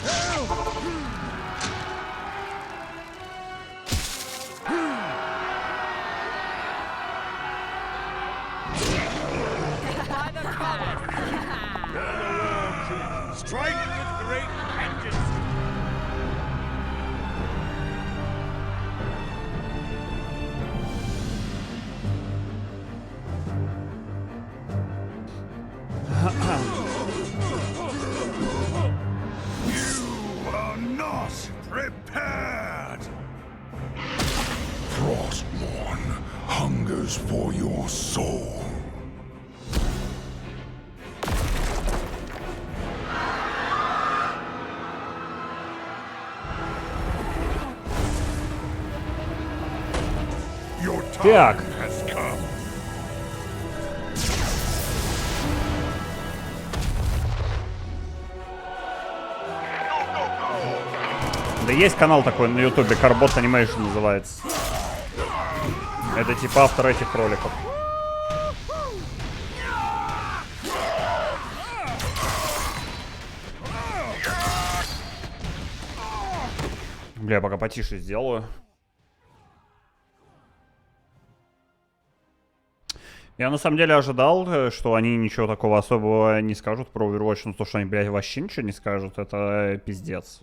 Help! Strike with great vengeance. You are not prepared! Frostmourne hungers for your soul. Your time Так. has come. Да есть канал такой на ютубе, Carbot Animation называется. Это типа автор этих роликов. Бля, пока потише сделаю. Я на самом деле ожидал, что они ничего такого особого не скажут про Overwatch, но то, что они, блядь, вообще ничего не скажут, это пиздец.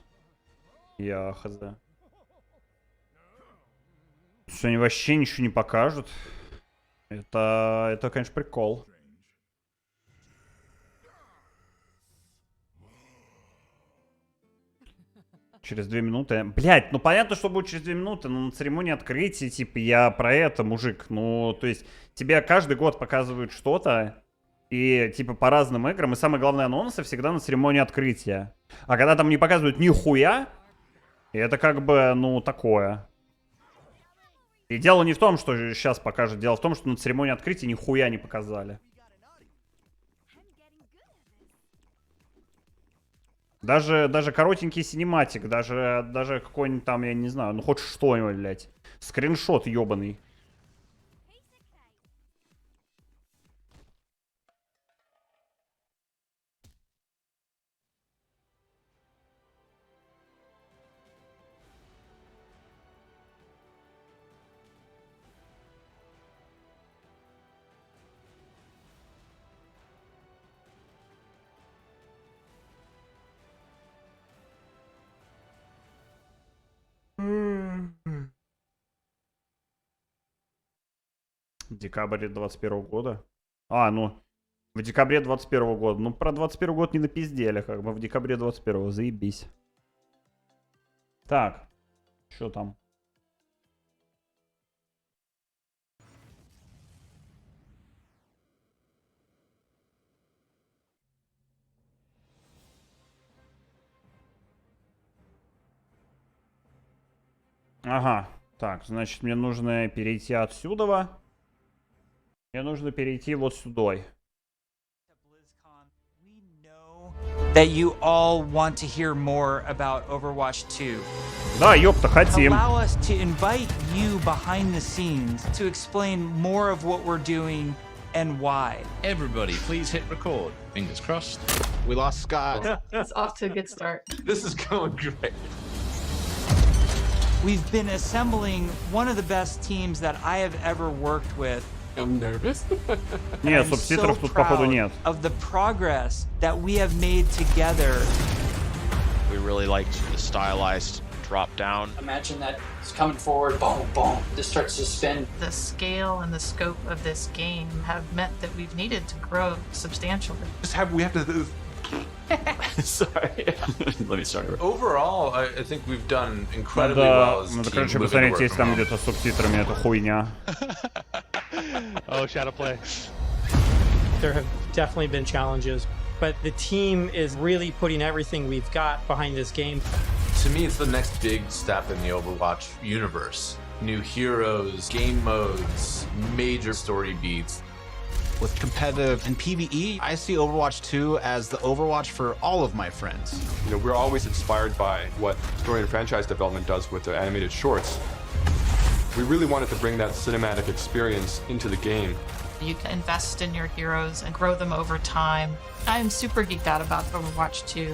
Я хз. Что они вообще ничего не покажут. Это, конечно, прикол. Через 2 минуты. Блять, ну понятно, что будет через 2 минуты, но на церемонии открытия, типа, я про это, мужик. Ну, то есть, тебе каждый год показывают что-то, и, типа, по разным играм, и самое главное, анонсы всегда на церемонии открытия. А когда там не показывают нихуя, это как бы, ну, такое. И дело не в том, что сейчас покажут, дело в том, что на церемонии открытия нихуя не показали. Даже коротенький синематик, даже какой-нибудь там, я не знаю, ну хоть что-нибудь, блядь. Скриншот ёбаный. Декабрь 21 года. А, ну, в декабре 21 года. Ну, про 21 год не напиздели, как бы, в декабре 21, заебись. Так, что там? Ага, так, значит, мне нужно перейти отсюда. Мне нужно перейти вот сюда. That you all want to hear more about Overwatch 2. Да, ёпта, хотим. Allow us to invite you behind the scenes to explain more of what we're doing and why. Everybody, please hit record. Fingers crossed. We lost Scott. It's off to a good start. This is going great. We've been assembling one of the best teams that I have ever worked with. I'm nervous. Нет, субтитров тут походу нет. Of the progress that we have made together. We really liked the stylized drop down. Imagine that it's coming forward, boom, boom. This starts to spin. The scale and the scope of this game have meant that we've needed to grow substantially. We have to. Sorry. Let me start over. Overall, I think we've done incredibly well as a Надо, team. короче, посмотреть, есть там где-то с субтитрами эта хуйня. Oh, shadow play. There have definitely been challenges, but the team is really putting everything we've got behind this game. To me, it's the next big step in the Overwatch universe. New heroes, game modes, major story beats. With competitive and PvE, I see Overwatch 2 as the Overwatch for all of my friends. You know, we're always inspired by what story and franchise development does with the animated shorts. We really wanted to bring that cinematic experience into the game. You can invest in your heroes and grow them over time. I'm super geeked out about Overwatch 2.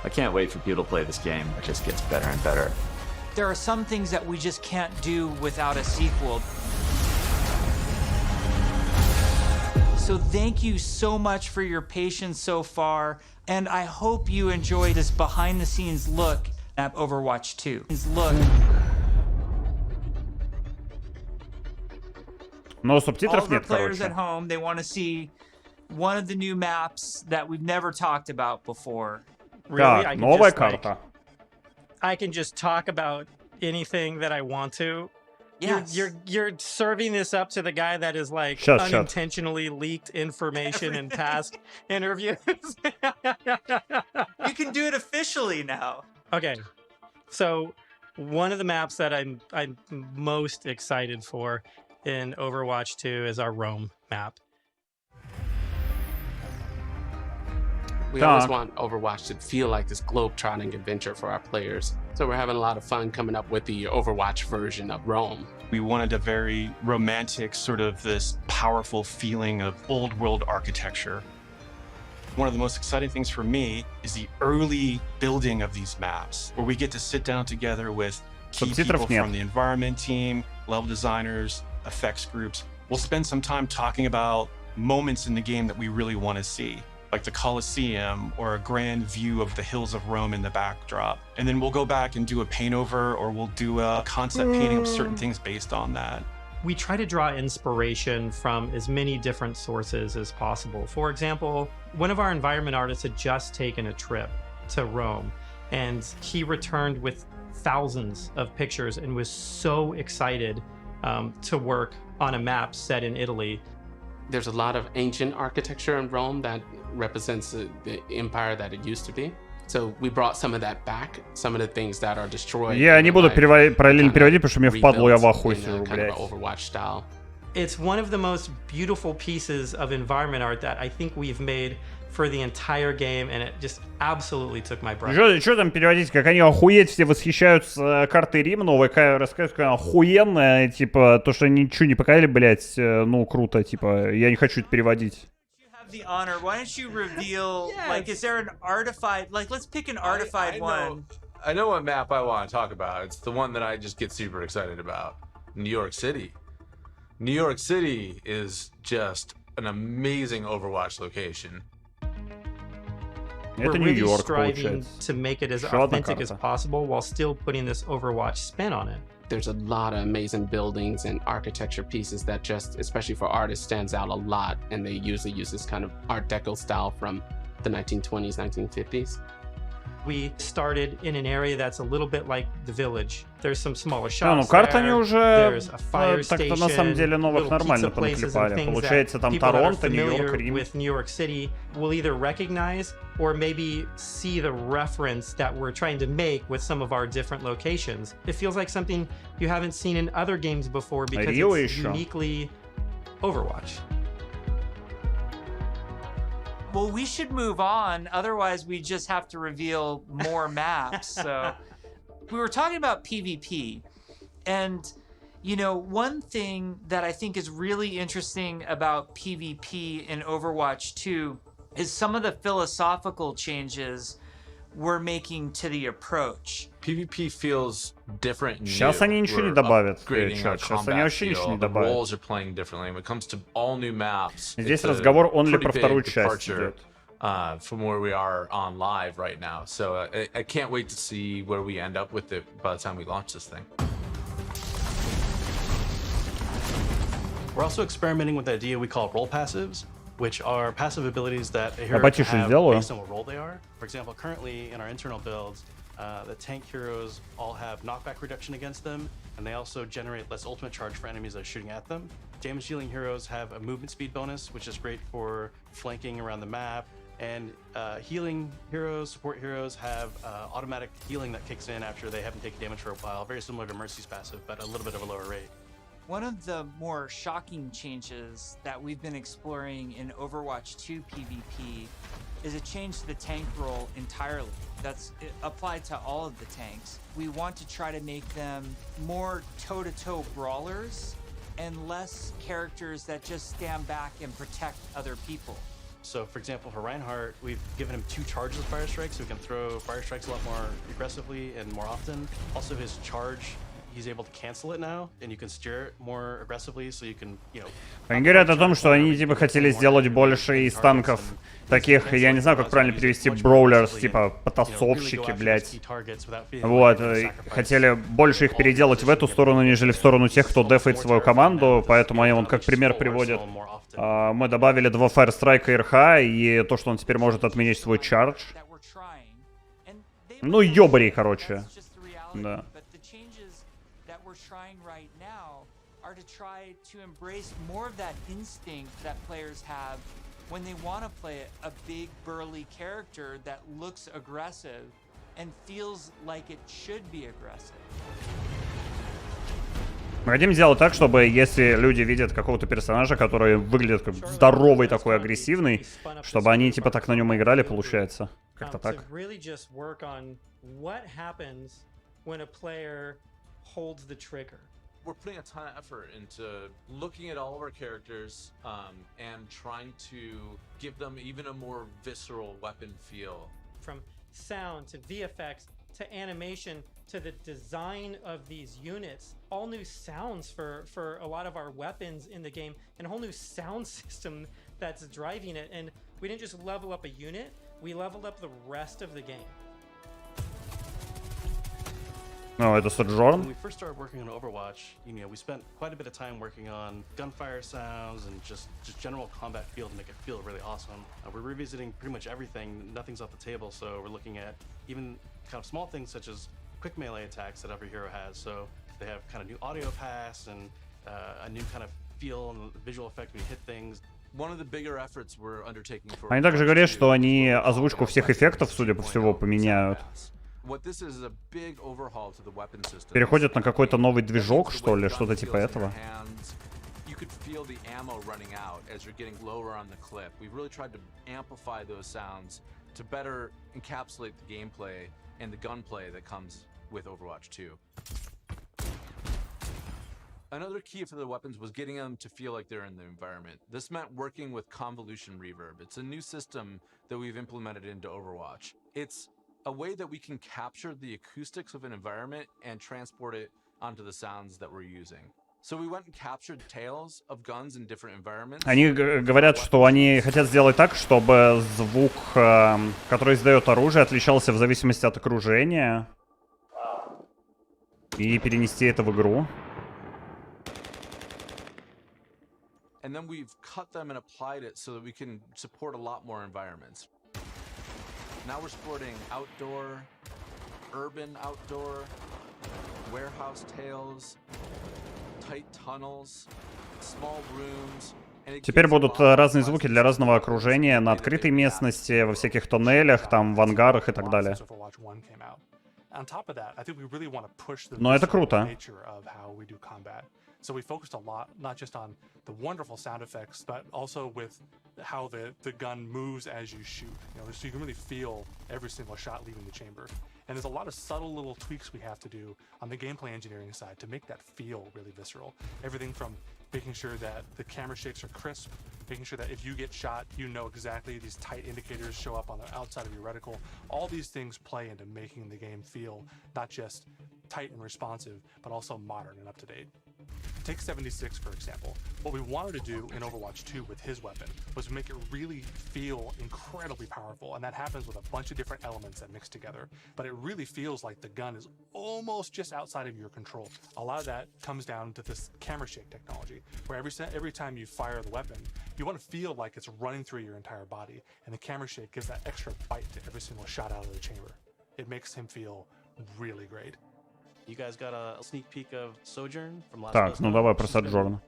I can't wait for people to play this game. It just gets better and better. There are some things that we just can't do without a sequel. So thank you so much for your patience so far, and I hope you enjoy this behind-the-scenes look at Overwatch 2. Look. Но субтитров нет, Players короче. at home, they want to see one of the new maps that we've never talked about before. Really? Так, новая карта. I can just talk about anything that I want to. Yes. You're serving this up to the guy that is like Shut. unintentionally leaked information in past interviews. You can do it officially now. Okay, so one of the maps that I'm most excited for in Overwatch 2 is our Rome map. We always want Overwatch to feel like this globe-trotting adventure for our players. So we're having a lot of fun coming up with the Overwatch version of Rome. We wanted a very romantic, sort of this powerful feeling of old world architecture. One of the most exciting things for me is the early building of these maps, where we get to sit down together with key people from the environment team, level designers, effects groups. We'll spend some time talking about moments in the game that we really want to see, like the Colosseum or a grand view of the hills of Rome in the backdrop. And then we'll go back and do a paint over, or we'll do a concept painting of certain things based on that. We try to draw inspiration from as many different sources as possible. For example, one of our environment artists had just taken a trip to Rome, and he returned with thousands of pictures and was so excited to work on a map set in Italy. There's a lot of ancient architecture in Rome that represents the empire that it used to be. So we brought some of that back, some of the things that are destroyed. Я не буду параллельно переводить, потому что мне впадло, я в ахуе сижу, блядь. Overwatch style. It's one of the most beautiful pieces of environment art that I think we've made for the entire game, and it just absolutely took my breath. Что там переводить, как они охуеть все восхищаются картой Рима новой, рассказывают, как она охуенная, типа, то, что они ничего не показали, блядь, ну, круто, типа, я не хочу это переводить. The honor, why don't you reveal, like, is there an artified, like, let's pick an artified one. I know what map I want to talk about. It's the one that I just get super excited about. New York City. New York City is just an amazing Overwatch location. We're really striving to make it as authentic as possible while still putting this Overwatch spin on it. There's a lot of amazing buildings and architecture pieces that just, especially for artists, stands out a lot. And they usually use this kind of Art Deco style from the 1920s, 1950s. We started in an area that's a little bit like the village. There's some smaller shops. Ну карта они уже так-то на самом деле новых нормально понаклепали. Получается там Торонто, Нью-Йорк, Рим. With New York City will either recognize or maybe see the reference that we're trying to make with some of our different locations. It feels like something you haven't seen in other games before because it's uniquely Overwatch. Well, we should move on. Otherwise, we just have to reveal more maps. So we were talking about PvP. And, you know, one thing that I think is really interesting about PvP in Overwatch 2 is some of the philosophical changes we're making to the approach. PvP feels different and Сейчас они ничего не добавят. Сейчас они вообще ничего не добавят. The roles are playing differently. When it comes to all new maps, здесь разговор only про вторую часть идет. From where we are on live right now. So I can't wait to see where we end up with it by the time we launch this thing. We're also experimenting with the idea we call role passives, which are passive abilities that a hero can have based on what role they are. For example, currently in our internal builds, the tank heroes all have knockback reduction against them, and they also generate less ultimate charge for enemies that are shooting at them. Damage dealing heroes have a movement speed bonus, which is great for flanking around the map. And healing heroes, support heroes have automatic healing that kicks in after they haven't taken damage for a while, very similar to Mercy's passive, but a little bit of a lower rate. One of the more shocking changes that we've been exploring in Overwatch 2 PvP is a change to the tank role entirely. That's applied to all of the tanks. We want to try to make them more toe-to-toe brawlers and less characters that just stand back and protect other people. So for example, for Reinhardt, we've given him 2 charges of Fire Strike, so he can throw Fire Strikes a lot more aggressively and more often. Also his charge, he's able to cancel it now, and you can steer it more aggressively, so you can, you know... Они говорят о том, что они типа хотели сделать больше из танков таких, я не знаю, как правильно перевести, броулерс, типа потасовщики, блядь. Вот, хотели больше их переделать в эту сторону, нежели в сторону тех, кто дефает свою команду, поэтому они вот как пример приводят. Мы добавили 2 Fire Strike и РХ, и то, что он теперь может отменить свой чардж. Ну, ёбарей, короче. Да. To embrace more of that instinct that players have when they want to play a big burly character that looks aggressive and feels like it should be aggressive. Мы хотим сделать так, чтобы если люди видят какого-то персонажа, который выглядит как здоровый такой, агрессивный, чтобы они типа так на нем играли, получается. Как-то так. We're putting a ton of effort into looking at all of our characters and trying to give them even a more visceral weapon feel. From sound to VFX to animation to the design of these units, all new sounds for a lot of our weapons in the game, and a whole new sound system that's driving it. And we didn't just level up a unit, we leveled up the rest of the game. Oh, это Sojourn? When we first started working on Overwatch, we spent quite a bit of time working on gunfire sounds and just general combat feel to make it feel really awesome. We're revisiting pretty much everything. Nothing's off the table, so we're looking at even kind of small things such as quick melee attacks that every hero has. So they have kind of new audio pass and a new kind of feel and visual effect when you hit things. One of the bigger efforts we're undertaking for. Они также говорят, что они озвучку всех эффектов, судя по всему, поменяют. Переходят на какой-то новый движок, что ли, что-то типа этого. You could feel the ammo running out as you're getting lower on the clip. We've really tried to amplify those sounds to better encapsulate the gameplay and the gunplay that comes with Overwatch 2. Another key for the weapons was getting them to feel like they're in the environment. This meant working with convolution reverb. It's a new system that we've implemented into Overwatch. It's a way that we can capture the acoustics of an environment and transport it onto the sounds that we're using. So we went and captured tales of guns in different environments. Они говорят, что они хотят сделать так, чтобы звук, который издает оружие, отличался в зависимости от окружения. И перенести это в игру. And then we've cut them and applied it so that we can support a lot more environments. Now we're supporting outdoor, urban outdoor, warehouse tales, tight tunnels, small rooms. Теперь будут разные звуки для разного окружения на открытой местности, во всяких тоннелях, там, в ангарах и так далее. Но это круто. So we focused a lot, not just on the wonderful sound effects, but also with how the gun moves as you shoot. So you can really feel every single shot leaving the chamber. And there's a lot of subtle little tweaks we have to do on the gameplay engineering side to make that feel really visceral. Everything from making sure that the camera shakes are crisp, making sure that if you get shot, you know exactly these tight indicators show up on the outside of your reticle. All these things play into making the game feel not just tight and responsive, but also modern and up to date. Take 76, for example. What we wanted to do in Overwatch 2 with his weapon was make it really feel incredibly powerful, and that happens with a bunch of different elements that mix together. But it really feels like the gun is almost just outside of your control. A lot of that comes down to this camera shake technology, where every time you fire the weapon, you want to feel like it's running through your entire body, and the camera shake gives that extra bite to every single shot out of the chamber. It makes him feel really great. You guys got a sneak peek of Sojourn from last Так, ну давай про Sojourn.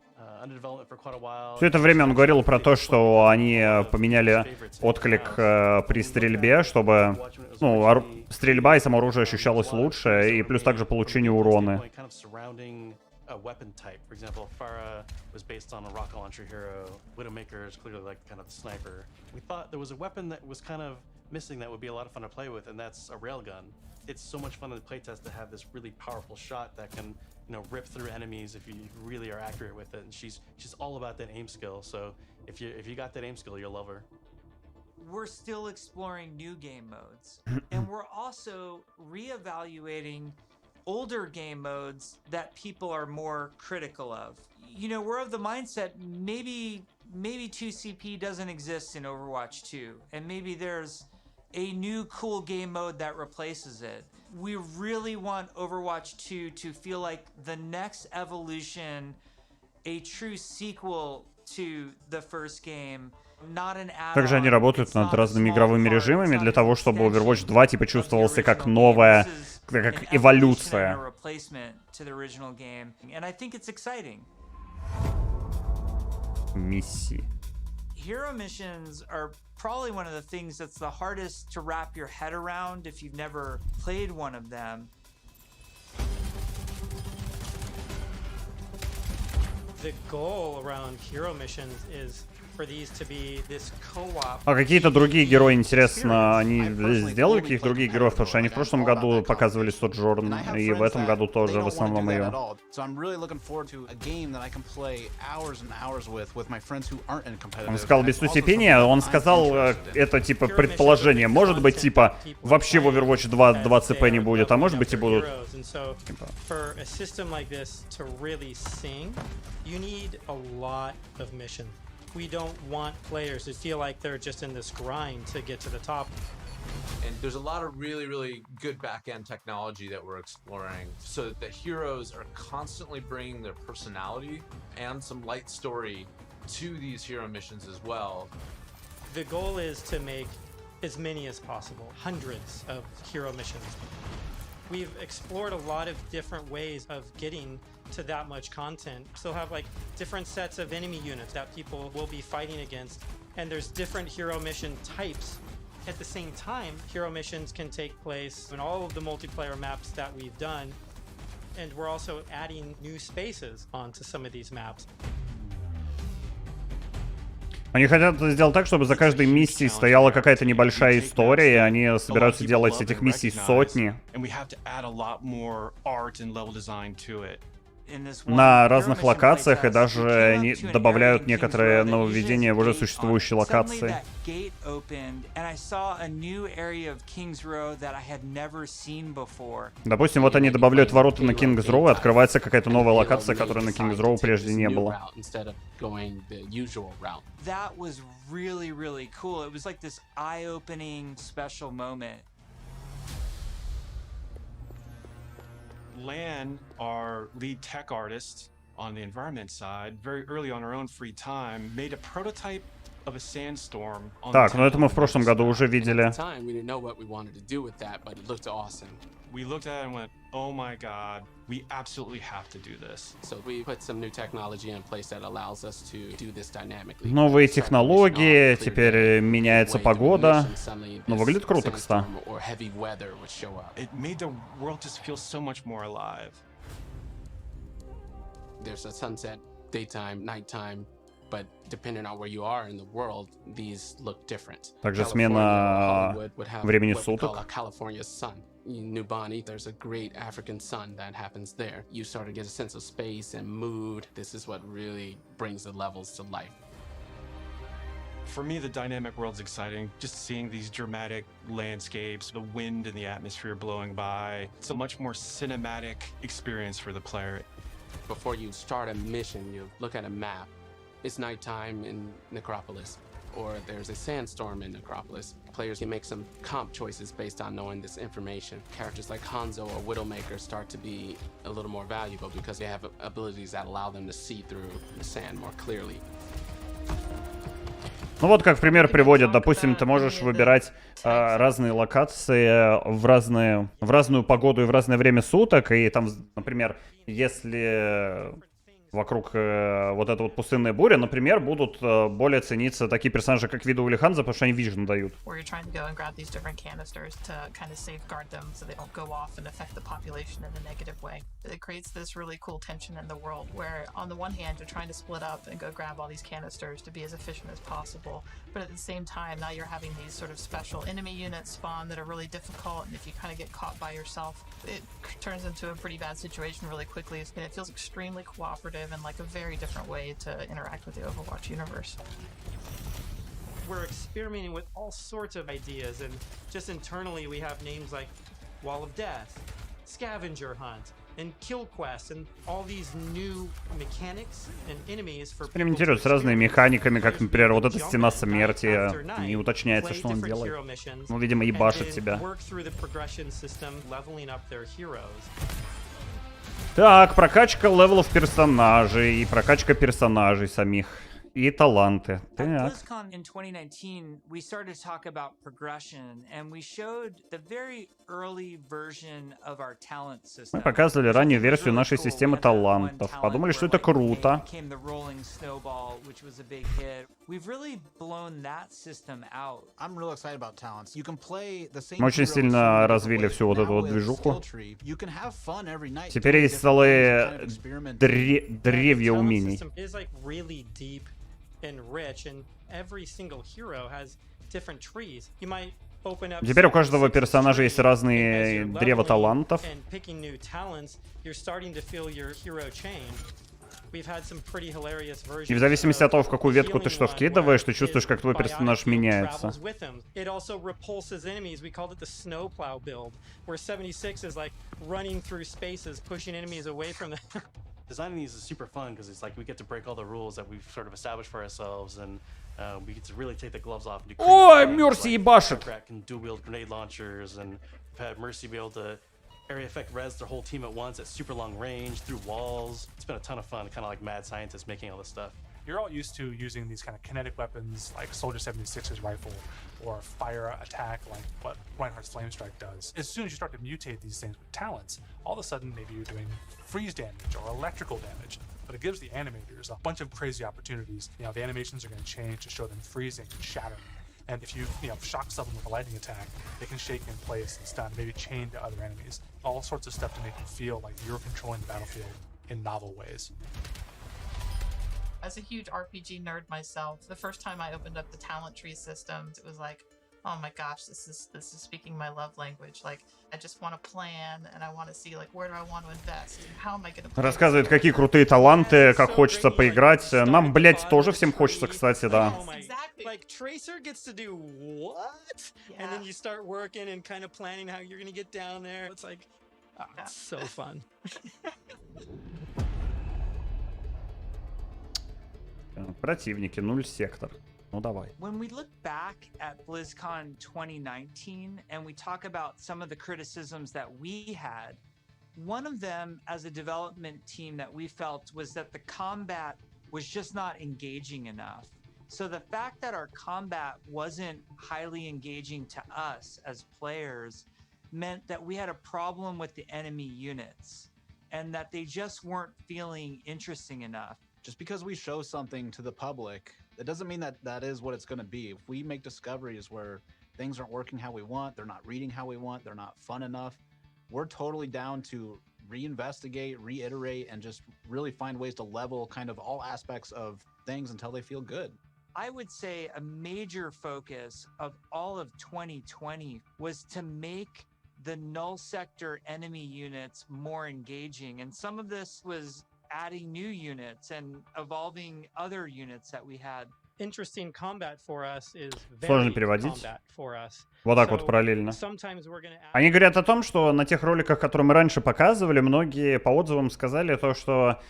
Under development for quite a while. Все это время он говорил про то, что они поменяли отклик при стрельбе, чтобы стрельба и само оружие ощущалось лучше, и плюс также получение урона. A weapon type. For example, Farah was based on a rocket launcher hero. Widowmaker is clearly like kind of the sniper. We thought there was a weapon that was kind of missing that would be a lot of fun to play with, and that's a railgun. It's so much fun in the playtest to have this really powerful shot that can, rip through enemies if you really are accurate with it. And she's all about that aim skill. So if you got that aim skill, you'll love her. We're still exploring new game modes, and we're also reevaluating older game modes that people are more critical of. We're of the mindset maybe 2CP doesn't exist in Overwatch 2, and maybe there's a new cool game mode that replaces it. We really want Overwatch 2 to feel like the next evolution, a true sequel to the first game. Также они работают над разными игровыми режимами для того, чтобы Overwatch 2 типа чувствовался как новая, как эволюция. Миссии. Hero missions are probably one of the things that's the hardest to wrap your head around if you've never played one of them. А какие-то другие герои, интересно, они сделали каких-то других героев? Потому что они в прошлом году показывали Соджорн, и в этом году тоже в основном ее. Он сказал без усипения, он сказал, это типа предположение. Может быть, типа, вообще в Overwatch 2 ЦП не будет, а может быть и будут. Типа. We don't want players to feel like they're just in this grind to get to the top. And there's a lot of really good back-end technology that we're exploring so that the heroes are constantly bringing their personality and some light story to these hero missions as well. The goal is to make as many as possible, hundreds of hero missions. We've explored a lot of different ways of getting to that much content. Still have like different sets of enemy units that people will be fighting against, and there's different hero mission types. At the same time, hero missions can take place in all of the multiplayer maps that we've done, and we're also adding new spaces onto some of these maps. Они хотят сделать так, чтобы за каждой миссией стояла какая-то небольшая история, и они собираются делать этих миссий сотни. На разных локациях, и даже они добавляют некоторые нововведения в уже существующие локации. Допустим, вот они добавляют ворота на King's Row, и открывается какая-то новая локация, которой на King's Row прежде не было. Lan, our lead tech artist on the environment side, very early on her own free time, made a prototype of a sandstorm. Так, ну это мы в прошлом году уже видели. We looked at it and went, oh my god, we absolutely have to do this. So we put some new technology in place that allows us to do this dynamically. Новые технологии, теперь меняется погода. Но выглядит круто, кстати. It made the world just feel so much more alive. There's a sunset, daytime, nighttime, but depending on where you are in the world, these look different. Также смена времени суток. New Bonnie, there's a great African sun that happens there. You start to get a sense of space and mood. This is what really brings the levels to life. For me, the dynamic world's exciting. Just seeing these dramatic landscapes, the wind and the atmosphere blowing by. It's a much more cinematic experience for the player. Before you start a mission, you look at a map. It's nighttime in Necropolis, or there's a sandstorm in Necropolis. Players can make some comp choices based on knowing this information. Characters like Hanzo or Widowmaker start to be a little more valuable because they have abilities that allow them to see through the sand more clearly. Ну вот как пример приводят, допустим, ты можешь выбирать разные локации в разную погоду и в разное время суток, и там, например, если вокруг вот эта вот пустынная буря, например, будут более цениться такие персонажи, как Виду или Ханза, потому что они вижн дают. It creates this really cool tension in the world where on the one hand you're trying to split up and go grab all these canisters to be as efficient as possible, but at the same time now you're having these sort of special enemy units spawn that are really difficult, and if you kind of get caught by yourself it turns into a pretty bad situation really quickly, and it feels extremely cooperative and like a very different way to interact with the Overwatch universe. We're experimenting with all sorts of ideas, and just internally we have names like Wall of Death, Scavenger Hunt, and Kill Quest, and all these new mechanics and enemies for экспериментируют с разными механиками, как, например, вот эта стена смерти, не уточняется, что он делает. Ну, видимо, ебашит себя. Так, прокачка левелов персонажей и прокачка персонажей самих. и таланты. At Так. BlizzCon in 2019, we started to talk about progression, and we showed the very early version of our talent system. Мы показывали раннюю версию нашей системы талантов. Подумали, что это круто. Became the rolling snowball, which was a big hit. We've really blown that system out. I'm real excited about talents. You can play the same. Мы очень сильно развили всю вот эту вот движуху. Теперь есть целые древья умений. Теперь у каждого персонажа есть разные древа талантов. И в зависимости от того, в какую ветку ты что вкидываешь, ты чувствуешь, как твой персонаж меняется. Designing these is super fun because it's like we get to break all the rules that we've sort of established for ourselves, and we get to really take the gloves off and do crazy Ой, things, Мерси like ебашит! can dual-wield grenade launchers, and we've had Mercy be able to area effect res their whole team at once at super long range through walls. It's been a ton of fun, kind of like mad scientists making all this stuff. You're all used to using these kind of kinetic weapons like Soldier 76's rifle or fire attack like what Reinhardt's Flame Strike does. As soon as you start to mutate these things with talents, all of a sudden maybe you're doing freeze damage or electrical damage. But it gives the animators a bunch of crazy opportunities. You know, the animations are going to change to show them freezing and shattering. And if you shock someone with a lightning attack, they can shake in place and stun, maybe chain to other enemies. All sorts of stuff to make you feel like you're controlling the battlefield in novel ways. As a huge RPG nerd myself, the first time I opened up the talent tree systems, it was like, oh my gosh, this is speaking my love language. Like, I just want to plan, and I want to see, like, where do I want to invest, and how am I going to. Рассказывает, какие крутые таланты, как хочется поиграть. Нам, блять, тоже всем хочется, кстати, да. Like Tracer gets to do what? Yeah. And then you start working and kind of planning how you're going to get down there. It's like, oh, it's so fun. Противники, 0 сектор. Ну давай. When we look back at BlizzCon 2019 and we talk about some of the criticisms that we had, one of them as a development team that we felt was that the combat was just not engaging enough. So the fact that our combat wasn't highly engaging to us as players meant that we had a problem with the enemy units and that they just weren't feeling interesting enough. Just because we show something to the public, it doesn't mean that that is what it's going to be. If we make discoveries where things aren't working how we want, they're not reading how we want, they're not fun enough, we're totally down to reinvestigate, reiterate, and just really find ways to level kind of all aspects of things until they feel good. I would say a major focus of all of 2020 was to make the null sector enemy units more engaging. And some of this was adding new units and evolving other units that we had. Interesting combat for us is Сложно переводить. Вот так вот параллельно. Они говорят о том, что на тех роликах, которые мы раньше показывали, многие по отзывам сказали то, что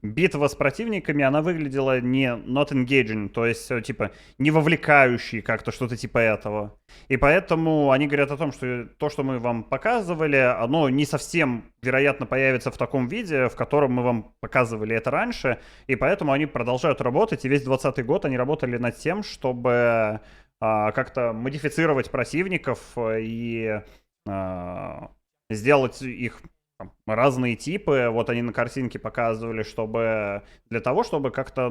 битва с противниками, она выглядела не not engaging, то есть типа не вовлекающей как-то, что-то типа этого. И поэтому они говорят о том, что то, что мы вам показывали, оно не совсем, вероятно, появится в таком виде, в котором мы вам показывали это раньше. И поэтому они продолжают работать, и весь 2020 год они работали над тем, чтобы как-то модифицировать противников и сделать их разные типы. Вот они на картинке показывали, чтобы для того, чтобы как-то,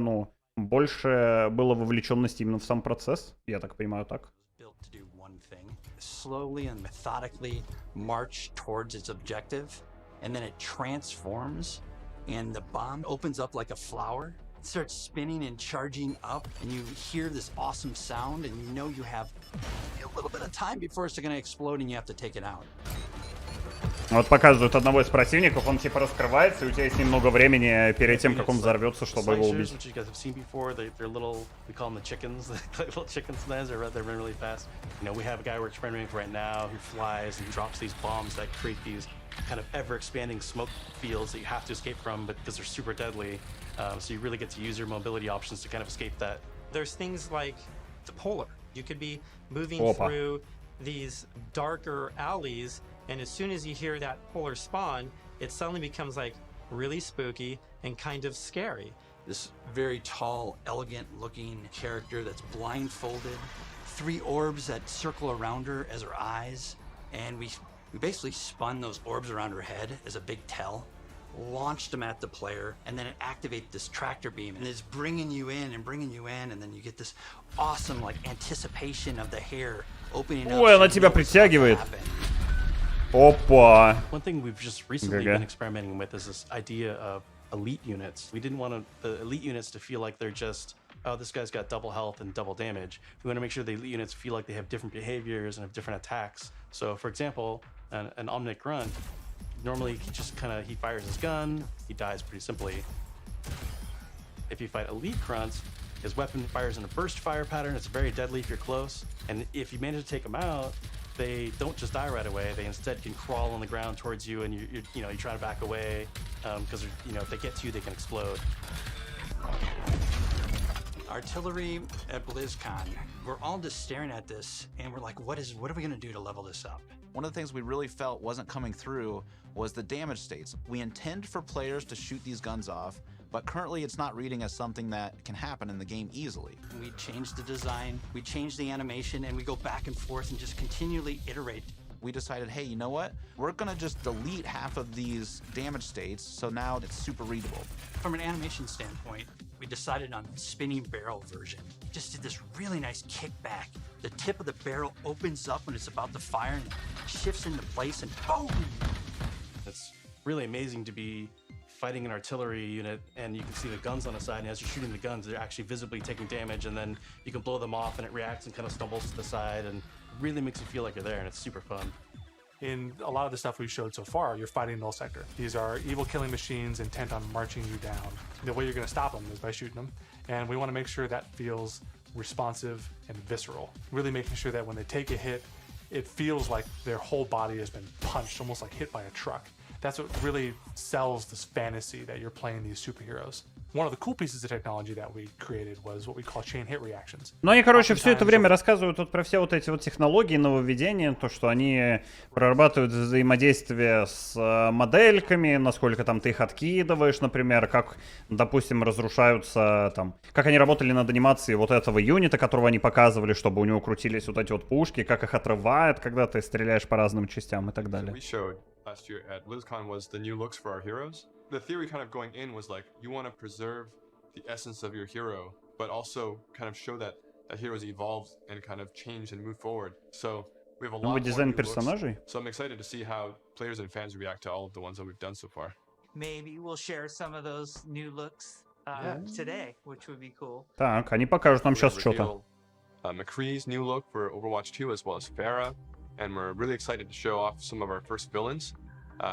больше было вовлеченности именно в сам процесс. Я так понимаю, так. Slowly and methodically march towards its objective, and then it transforms, and the bomb opens up like a flower. It starts spinning and charging up, and you hear this awesome sound, and you know you have a little bit of time before it's going to explode, and you have to take it out. Вот показывают одного из противников, он типа раскрывается, и у тебя есть немного времени перед тем, как он взорвется, чтобы его убить. Kind of ever-expanding smoke fields that you have to escape from, but because they're super deadly, so you really get to use your mobility options to kind of escape that. There's things like the polar. You could be moving through these darker alleys, and as soon as you hear that polar spawn, it suddenly becomes like really spooky and kind of scary. This very tall, elegant-looking character that's blindfolded. 3 orbs that circle around her as her eyes. And we basically spun those orbs around her head as a big tell, launched them at the player, and then it activates this tractor beam, and it's bringing you in, and then you get this awesome like anticipation of the hair opening up. Ой, она тебя притягивает. Опа. One thing we've just recently been experimenting with is this idea of elite units. We didn't want the elite units to feel like they're just, oh, this guy's got double health and double damage. We want to make sure the elite units feel like they have different behaviors and have different attacks. So, for example, an Omnic Grunt, normally he fires his gun, he dies pretty simply. If you fight elite grunts, his weapon fires in a burst fire pattern. It's very deadly if you're close. And if you manage to take them out, they don't just die right away. They instead can crawl on the ground towards you, and you try to back away because if they get to you, they can explode. Artillery at BlizzCon. We're all just staring at this, and we're like, what are we going to do to level this up? One of the things we really felt wasn't coming through was the damage states. We intend for players to shoot these guns off, but currently it's not reading as something that can happen in the game easily. We changed the design, we changed the animation, and we go back and forth and just continually iterate. We decided, hey, you know what? We're gonna just delete half of these damage states, so now it's super readable. From an animation standpoint, we decided on spinning barrel version. Just did this really nice kickback. The tip of the barrel opens up when it's about to fire and shifts into place and boom! It's really amazing to be fighting an artillery unit and you can see the guns on the side, and as you're shooting the guns, they're actually visibly taking damage, and then you can blow them off and it reacts and kind of stumbles to the side and really makes you feel like you're there, and it's super fun. In a lot of the stuff we've showed so far, you're fighting null sector. These are evil killing machines intent on marching you down. The way you're going to stop them is by shooting them, and we want to make sure that feels responsive and visceral. Really making sure that when they take a hit, it feels like their whole body has been punched, almost like hit by a truck. That's what really sells this fantasy that you're playing these superheroes. One of the cool pieces of technology that we created was what we call chain hit reactions. Ну, они, короче, все это время рассказывают вот про все вот эти вот технологии, нововведения, то, что они прорабатывают взаимодействие с модельками, насколько там ты их откидываешь, например, как, допустим, разрушаются там, как они работали над анимацией вот этого юнита, которого они показывали, чтобы у него крутились вот эти вот пушки, как их отрывает, когда ты стреляешь по разным частям и так далее. Last year at BlizzCon was the new looks for our heroes. The theory kind of going in was like, you want to preserve the essence of your hero, but also kind of show that heroes evolved and kind of changed and moved forward. So we have a lot more new looks. So I'm excited to see how players and fans react to all of the ones that we've done so far. Maybe we'll share some of those new looks today, which would be cool. Так, они покажут нам сейчас что-то. McCree's new look for Overwatch 2 as well as Pharah. And we're really excited to show off some of our first villains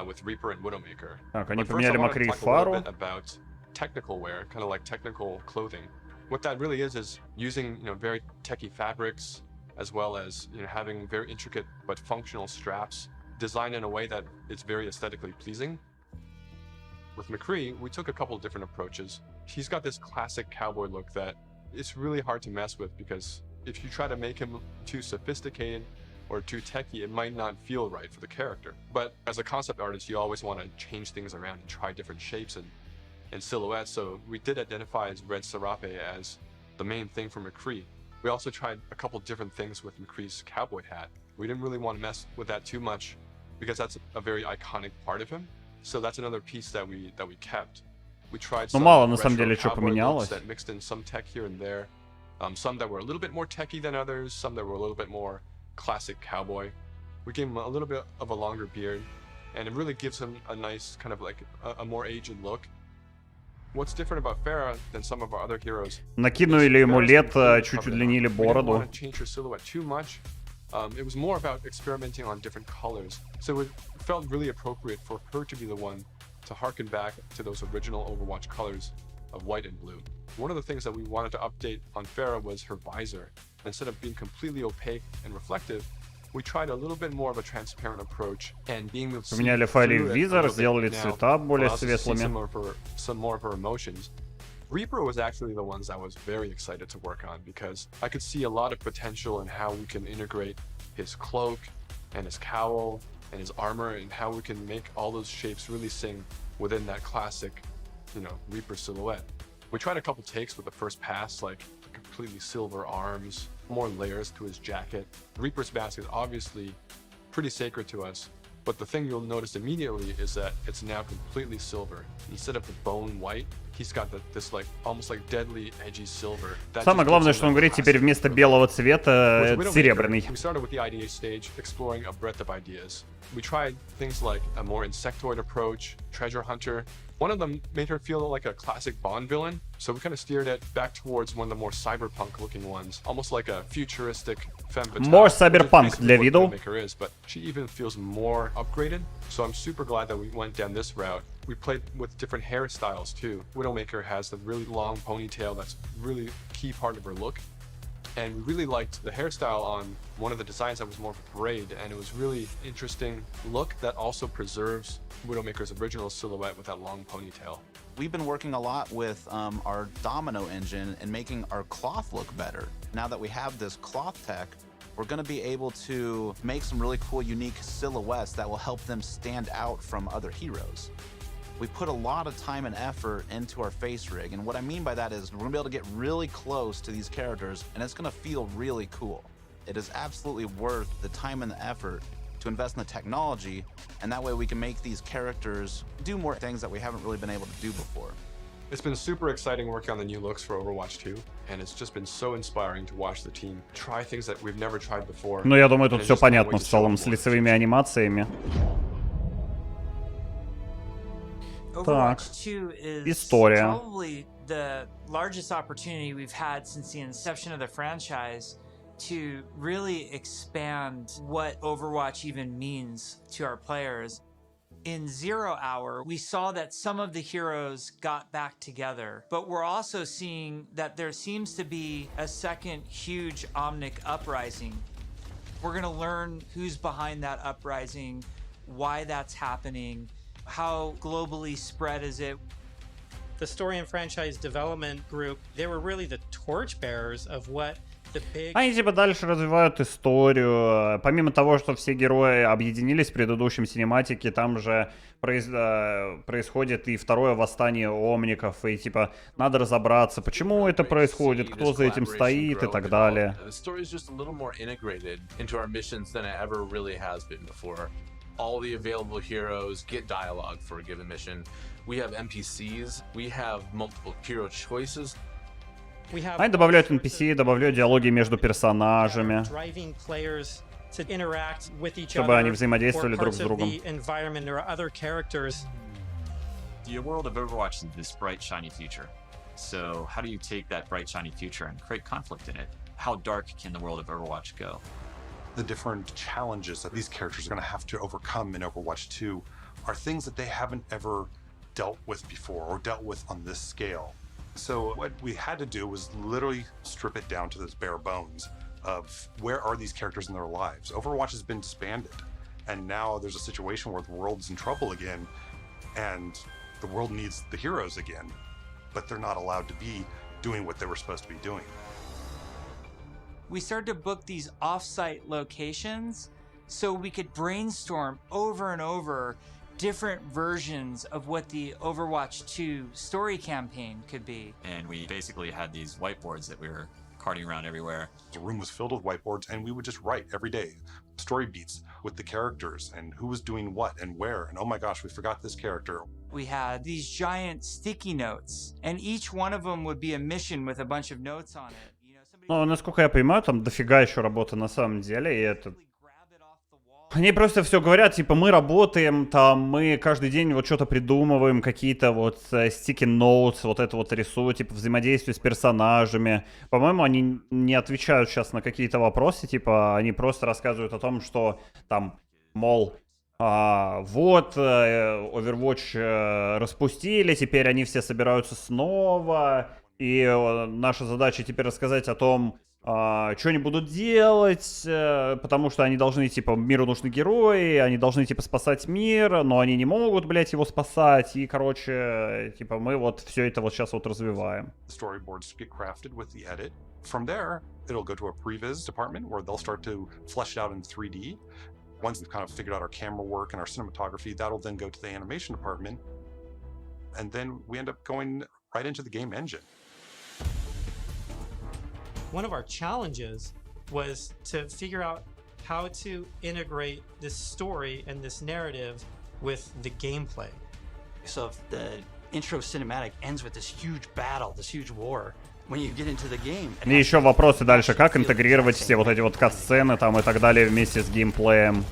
with Reaper and Widowmaker. Так, они поменяли Макри и Фару. About technical wear, kind of like technical clothing. What that really is using very techie fabrics, as well as having very intricate but functional straps designed in a way that it's very aesthetically pleasing. With McCree, we took a couple of different approaches. He's got this classic cowboy look that it's really hard to mess with, because if you try to make him too sophisticated or too techy, it might not feel right for the character. But as a concept artist, you always want to change things around and try different shapes and silhouettes. So we did identify as Red Serape as the main thing for McCree. We also tried a couple different things with McCree's cowboy hat. We didn't really want to mess with that too much, because that's a very iconic part of him. So that's another piece that we kept. We tried some retro cowboy looks that mixed in some tech here and there. Some that were a little bit more techy than others, some that were a little bit more classic cowboy. We gave him a little bit of a longer beard, and it really gives him a nice kind of like a more aged look. What's different about Pharah than some of our other heroes? Накинули ему лет, чуть удлинили бороду. We didn't want to change her silhouette too much. It was more about experimenting on different colors. So it felt really appropriate for her to be the one to harken back to those original Overwatch colors of white and blue. One of the things that we wanted to update on Pharah was her visor. Instead of being completely opaque and reflective, we tried a little bit more of a transparent approach, and being able to see поменяли файлы в визор, сделали цвета более светлыми. Some more of her emotions. Reaper was actually the ones I was very excited to work on, because I could see a lot of potential in how we can integrate his cloak and his cowl and his armor, and how we can make all those shapes really sing within that classic, Reaper silhouette. We tried a couple takes with the first pass, like completely silver arms, more layers to his jacket. Reaper's mask is obviously pretty sacred to us, but the thing you'll notice immediately is that it's now completely silver. Instead of the bone white, he's got this like almost like deadly edgy silver. Самое главное, что он говорит, теперь вместо белого цвета серебряный. We started with the IDA stage, exploring a breadth of ideas. We tried things like a more insectoid approach, treasure hunter. One of them made her feel like a classic Bond villain, so we kind of steered it back towards one of the more cyberpunk-looking ones, almost like a futuristic femme fatale. More cyberpunk для виду. But she even feels more upgraded, so I'm super glad that we went down this route. We played with different hairstyles too. Widowmaker has the really long ponytail that's really key part of her look. And we really liked the hairstyle on one of the designs that was more of a braid, and it was really interesting look that also preserves Widowmaker's original silhouette with that long ponytail. We've been working a lot with our domino engine and making our cloth look better. Now that we have this cloth tech, we're going to be able to make some really cool, unique silhouettes that will help them stand out from other heroes. We put a lot of time and effort into our face rig, and what I mean by that is we're gonna be able to get really close to these characters, and it's gonna feel really cool. It is absolutely worth the time and the effort to invest in the technology, and that way we can make these characters do more things that we haven't really been able to do before. It's been super exciting working on the new looks for Overwatch 2, and it's just been so inspiring to watch the team try things that we've never tried before. Ну, я думаю, тут все понятно в целом с лицевыми анимациями. Overwatch 2 is История. probably the largest opportunity we've had since the inception of the franchise to really expand what Overwatch even means to our players. In 0 Hour, we saw that some of the heroes got back together, but we're also seeing that there seems to be a second huge Omnic uprising. We're gonna learn who's behind that uprising, why that's happening, how globally spread is it. The story and franchise development group, they were really the torchbearers of what the big... Они типа дальше развивают историю. Помимо того, что все герои объединились в предыдущем синематике, там же происходит и второе восстание омников, и типа надо разобраться, почему это происходит, кто за этим стоит и так далее. All the available heroes get dialogue for a given mission. We have NPCs. We have multiple hero choices. Они добавляют NPC, добавляют диалоги между персонажами, чтобы они взаимодействовали друг с другом. The world of Overwatch is this bright, shiny future. So how do you take that bright, shiny future and create conflict in it? How dark can the world of Overwatch go? The different challenges that these characters are going to have to overcome in Overwatch 2 are things that they haven't ever dealt with before or dealt with on this scale. So what we had to do was literally strip it down to those bare bones of where are these characters in their lives. Overwatch has been disbanded, and now there's a situation where the world's in trouble again, and the world needs the heroes again, but they're not allowed to be doing what they were supposed to be doing. We started to book these off-site locations so we could brainstorm over and over different versions of what the Overwatch 2 story campaign could be. And we basically had these whiteboards that we were carting around everywhere. The room was filled with whiteboards, and we would just write every day story beats with the characters and who was doing what and where, and oh my gosh, we forgot this character. We had these giant sticky notes, and each one of them would be a mission with a bunch of notes on it. Ну, насколько я понимаю, там дофига еще работы на самом деле, и это... Они просто все говорят, типа, мы работаем, там, мы каждый день вот что-то придумываем, какие-то вот sticky notes, вот это вот рисуют, типа, взаимодействие с персонажами. По-моему, они не отвечают сейчас на какие-то вопросы, типа, они просто рассказывают о том, что там, мол, вот, Overwatch распустили, теперь они все собираются снова, и наша задача теперь рассказать о том, что они будут делать, потому что они должны, типа, миру нужны герои, они должны, типа, спасать мир, но они не могут, блядь, его спасать, и, короче, типа, мы вот все это вот сейчас вот развиваем. Storyboards get crafted with the edit. From there, it'll go to a previs department where they'll start to flesh it out in 3D. Once we've kind of figured out our camera work and our cinematography, that'll then go to the animation department. And then we end up going right into the game engine. One of our challenges was to figure out how to integrate this story and this narrative with the gameplay. So if the intro cinematic ends with this huge battle, this huge war, when you get into the game... И еще вопросы дальше, как интегрировать все вот эти вот кат-сцены там и так далее вместе с геймплеем.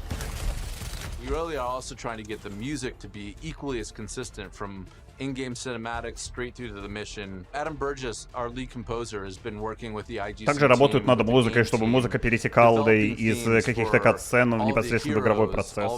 We really are also trying to get the music to be equally as consistent from in-game cinematics straight through to the mission. Adam Burgess, our lead composer, has been working with the IGC Также работают над музыкой, чтобы музыка пересекала из каких-то кат-сцен непосредственно в игровой процесс.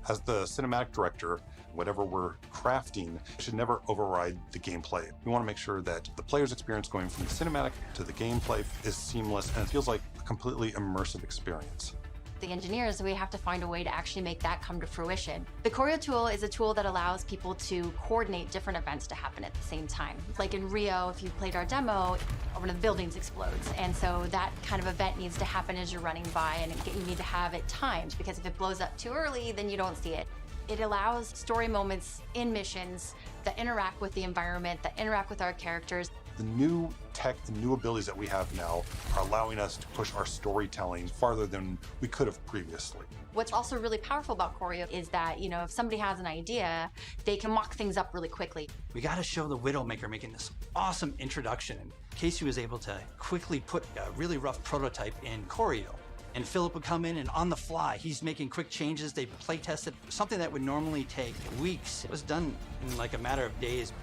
As the cinematic director, whatever we're crafting should never override the gameplay. We want to make sure that the player's experience going from the cinematic to the gameplay is seamless and it feels like a completely immersive experience. The engineers, we have to find a way to actually make that come to fruition. The choreo tool is a tool that allows people to coordinate different events to happen at the same time. Like in Rio, if you played our demo, one of the buildings explodes. And so that kind of event needs to happen as you're running by, and you need to have it timed, because if it blows up too early, then you don't see it. It allows story moments in missions that interact with the environment, that interact with our characters. The new tech, the new abilities that we have now are allowing us to push our storytelling farther than we could have previously. What's also really powerful about choreo is that, you know, if somebody has an idea, they can mock things up really quickly. We got to show the Widowmaker making this awesome introduction. And Casey was able to quickly put a really rough prototype in choreo. And Philip would come in and on the fly, he's making quick changes. They play tested something that would normally take weeks. It was done in like a matter of days.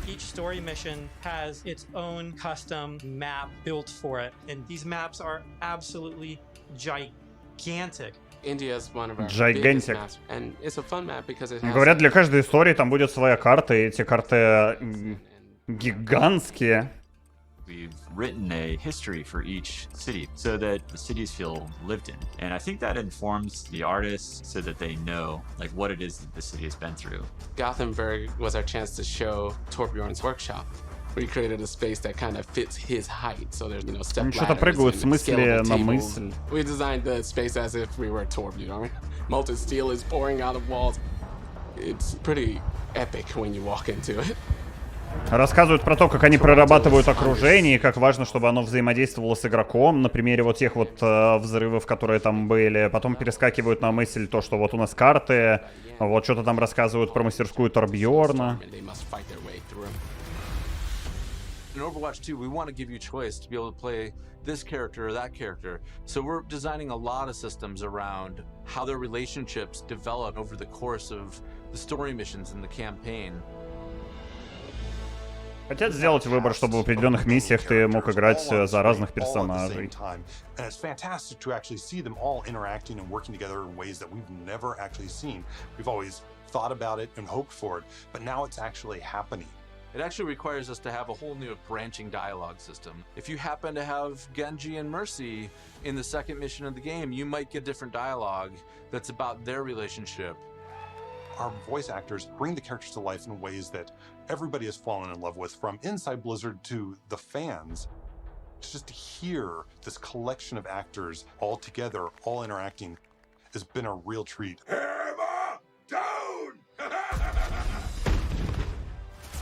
Each story mission has its own custom map built for it, and these maps are absolutely gigantic. India is one of our biggest maps, and it's a fun map because it has... Говорят, для каждой истории там будет своя карта, и эти карты гигантские. We've written a history for each city so that the cities feel lived in. And I think that informs the artists so that they know like what it is that the city has been through. Gothenburg was our chance to show Torbjorn's workshop. We created a space that kind of fits his height. So there's, you know, step ladders and scalable tables. And we designed the space as if we were Torbjorn. Molten steel is pouring out of walls. It's pretty epic when you walk into it. Рассказывают про то, как они прорабатывают окружение, и как важно, чтобы оно взаимодействовало с игроком, на примере вот тех вот взрывов, которые там были. Потом перескакивают на мысль то, что вот у нас карты, вот что-то там рассказывают про мастерскую Торбьорна. In Overwatch 2, we want to give you choice to be able to play this character or that character. So we're designing a lot of systems around how their relationships develop over the course of the story missions in the campaign. Хотят сделать выбор, чтобы в определенных миссиях ты мог играть за разных персонажей. And it's fantastic to actually see them all interacting and working together in ways that we've never actually seen. We've always thought about it and hoped for it, but now it's actually happening. It actually requires us to have a whole new branching dialogue system. If you happen to have Genji and Mercy in the second mission of the game, you might get different dialogue that's about their relationship. Our voice actors bring the characters to life in ways that everybody has fallen in love with, from inside Blizzard to the fans. Just to hear this collection of actors all together, all interacting, has been a real treat. Hammer down!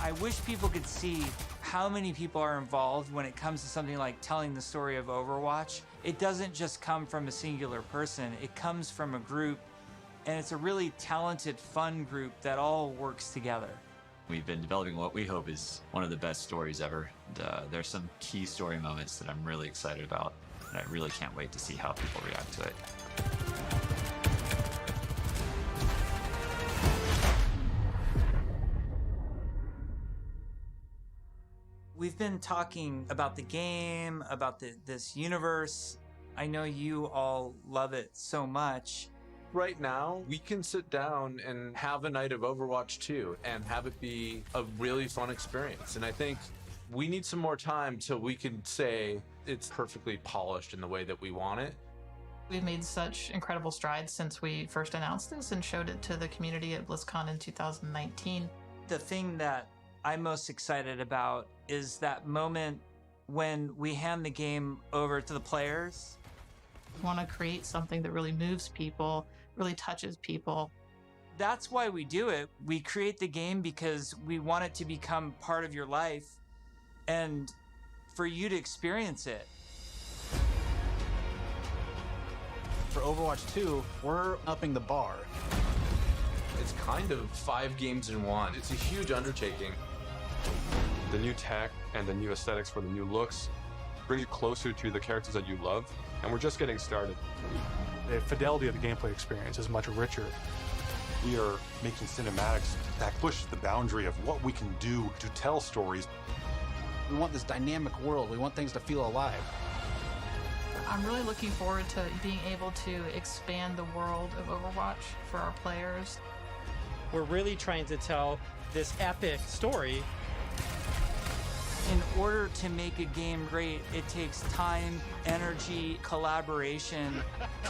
I wish people could see how many people are involved when it comes to something like telling the story of Overwatch. It doesn't just come from a singular person, it comes from a group, and it's a really talented, fun group that all works together. We've been developing what we hope is one of the best stories ever. There's some key story moments that I'm really excited about, and I really can't wait to see how people react to it. We've been talking about the game, about this universe. I know you all love it so much. Right now, we can sit down and have a night of Overwatch 2 and have it be a really fun experience. And I think we need some more time till we can say it's perfectly polished in the way that we want it. We've made such incredible strides since we first announced this and showed it to the community at Blizzcon in 2019. The thing that I'm most excited about is that moment when we hand the game over to the players. We want to create something that really moves people, really touches people. That's why we do it. We create the game because we want it to become part of your life and for you to experience it. For Overwatch 2, we're upping the bar. It's kind of 5 games in one. It's a huge undertaking. The new tech and the new aesthetics for the new looks bring you closer to the characters that you love, and we're just getting started. The fidelity of the gameplay experience is much richer. We are making cinematics that push the boundary of what we can do to tell stories. We want this dynamic world. We want things to feel alive. I'm really looking forward to being able to expand the world of Overwatch for our players. We're really trying to tell this epic story. In order to make a game great, it takes time, energy, collaboration.